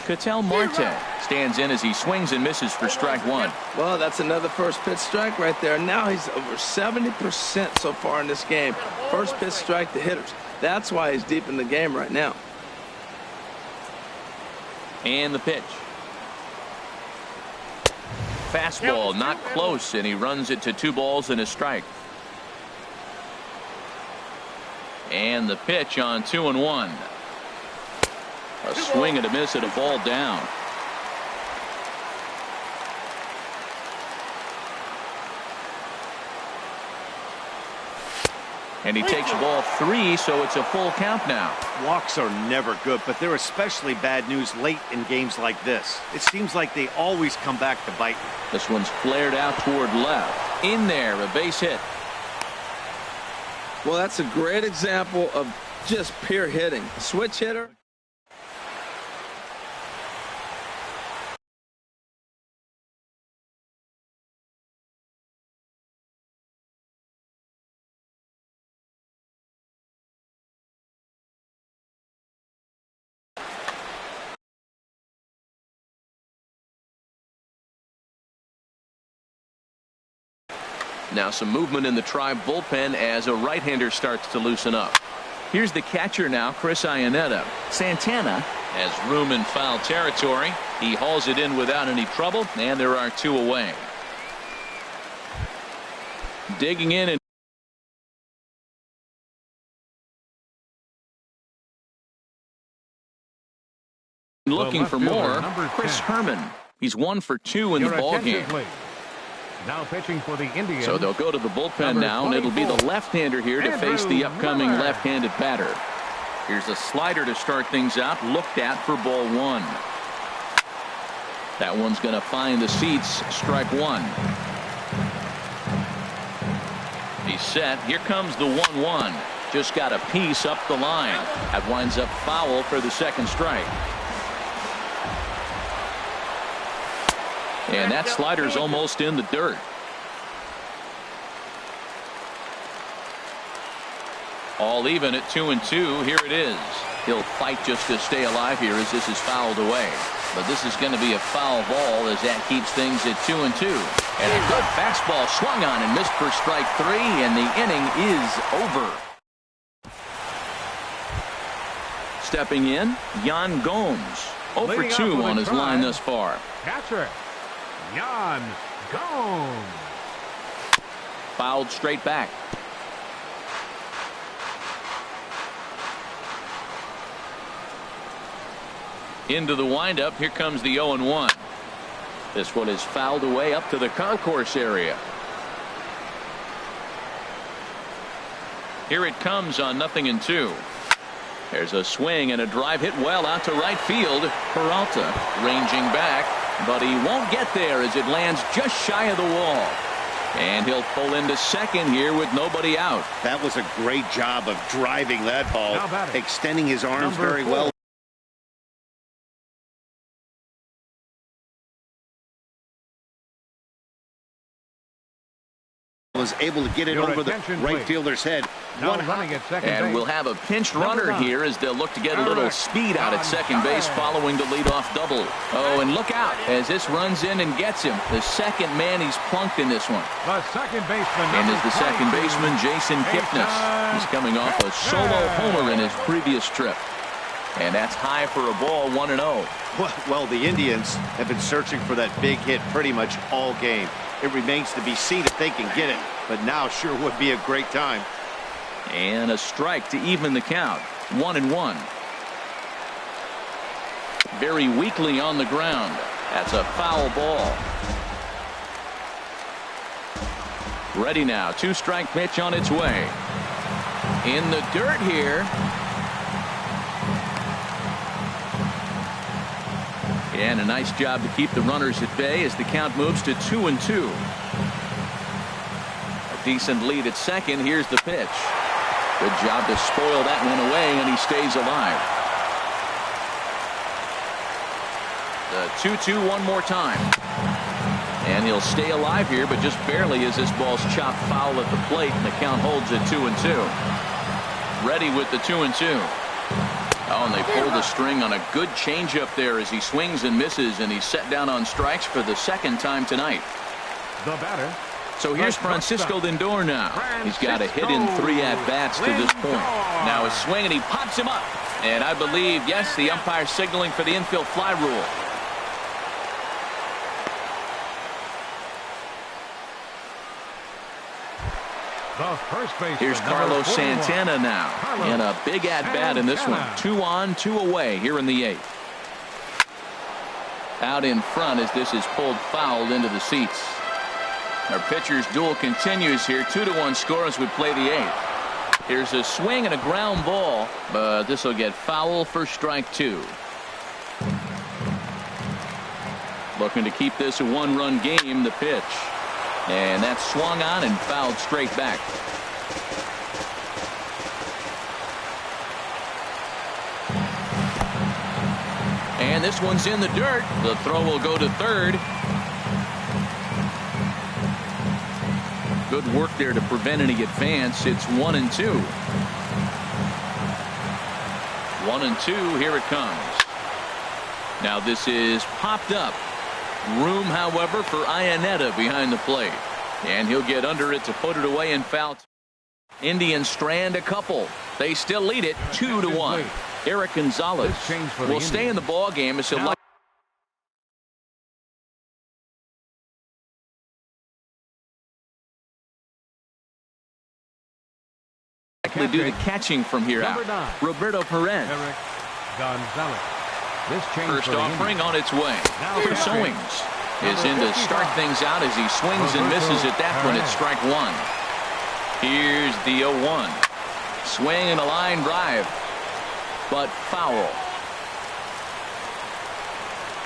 Ketel Marte stands in as he swings and misses for strike 1. Well, that's another first pitch strike right there. Now he's over 70% so far in this game. First pitch strike to hitters. That's why he's deep in the game right now. And the pitch. Fastball not close, and he runs it to 2 balls and a strike. And the pitch on 2-1. A swing and a miss at a ball down. And he takes ball 3, so it's a full count now. Walks are never good, but they're especially bad news late in games like this. It seems like they always come back to bite you. This one's flared out toward left. In there, a base hit. Well, that's a great example of just pure hitting. Switch hitter. Now some movement in the Tribe bullpen as a right-hander starts to loosen up. Here's the catcher now, Chris Iannetta. Santana has room in foul territory. He hauls it in without any trouble, and there are 2 away. Digging in and looking for more, Chris Herman. He's 1 for 2 in the ballgame. Now pitching for the Indians. So they'll go to the bullpen now, and it'll be the left-hander here to face the upcoming left-handed batter. Here's a slider to start things out, looked at for ball 1. That one's going to find the seats, strike 1. He's set. Here comes the 1-1. Just got a piece up the line. That winds up foul for the second strike. And that slider's almost in the dirt. All even at 2-2. Here it is. He'll fight just to stay alive here as this is fouled away. But this is going to be a foul ball as that keeps things at 2-2. And a good fastball swung on and missed for strike 3, and the inning is over. Stepping in, Yan Gomes. 0 for 2 on his line thus far. Catcher, Yan Gomes. Fouled straight back. Into the windup. Here comes the 0-1. This one is fouled away up to the concourse area. Here it comes on 0-2. There's a swing and a drive hit well out to right field. Peralta ranging back, but he won't get there as it lands just shy of the wall. And he'll pull into second here with nobody out. That was a great job of driving that ball, extending his arms very well. Was able to get it over the right fielder's head. And we'll have a pinch runner here as they'll look to get a little speed out at second base following the leadoff double. Oh, and look out as this runs in and gets him. The second man he's plunked in this one. The second baseman. And is the second baseman Jason Kipnis. He's coming off a solo homer in his previous trip. And that's high for a ball, 1-0. Well, the Indians have been searching for that big hit pretty much all game. It remains to be seen if they can get it, but now sure would be a great time. And a strike to even the count. 1-1. Very weakly on the ground. That's a foul ball. Ready now. 2-strike pitch on its way. In the dirt here. And a nice job to keep the runners at bay as the count moves to 2-2. A decent lead at second. Here's the pitch. Good job to spoil that one away, and he stays alive. The 2-2 one more time. And he'll stay alive here, but just barely as this ball's chopped foul at the plate, and the count holds at 2-2. Ready with the 2-2. Oh, and they pulled the string on a good changeup there as he swings and misses, and he's set down on strikes for the second time tonight. The batter. So here's Francisco Lindor now. He's got a hit in 3 at-bats to this point. Now a swing, and he pops him up. And I believe, yes, the umpire signaling for the infield fly rule. The first baseman. Here's Carlos Santana now. And a big at-bat in this one. 2 on, 2 away here in the 8th. Out in front as this is pulled fouled into the seats. Our pitcher's duel continues here. 2-1 score as we play the 8th. Here's a swing and a ground ball, but this will get foul for strike 2. Looking to keep this a 1-run game. The pitch. And that's swung on and fouled straight back. And this one's in the dirt. The throw will go to third. Good work there to prevent any advance. It's 1-2. 1-2. Here it comes. Now this is popped up. Room, however, for Iannetta behind the plate. And he'll get under it to put it away and foul. Indians strand a couple. They still lead it 2-1. Eric Gonzalez will stay in the ball game as he'll likely do the catching from here out. Roberto Perez. Eric Gonzalez. First offering on its way. Chris Owings is in to start things out as he swings and misses at that one at strike 1. Here's the 0-1. Swing and a line drive, but foul.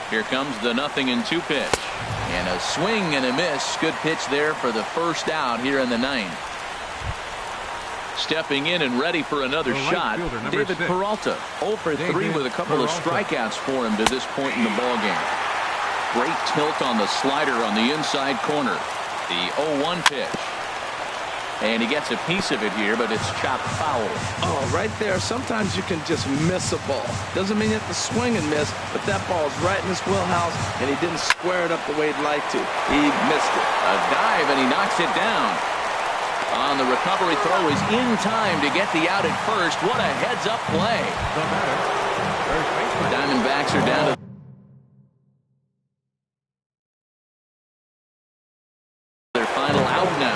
Here comes the 0-2 pitch. And a swing and a miss. Good pitch there for the first out here in the 9th. Stepping in and ready for another shot, David Peralta. 0 for 3 with a couple of strikeouts for him to this point in the ballgame. Great tilt on the slider on the inside corner. The 0-1 pitch. And he gets a piece of it here, but it's chopped foul. Oh, right there. Sometimes you can just miss a ball. Doesn't mean you have to swing and miss, but that ball's right in his wheelhouse, and he didn't square it up the way he'd like to. He missed it. A dive, and he knocks it down. On the recovery throw is in time to get the out at first. What a heads-up play. The batter, first baseman. Diamondbacks are down to their final out now.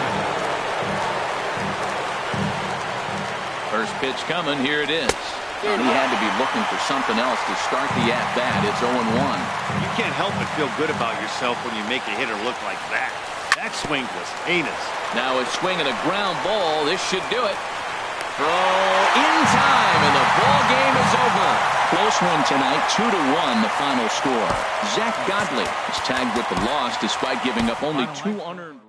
First pitch coming. Here it is. He had to be looking for something else to start the at-bat. It's 0-1. You can't help but feel good about yourself when you make a hitter look like that. That swing was heinous. Now it's swinging a ground ball. This should do it. Throw in time, and the ball game is over. Close one tonight, 2-1 the final score. Zach Godley is tagged with the loss despite giving up only 2 unearned runs.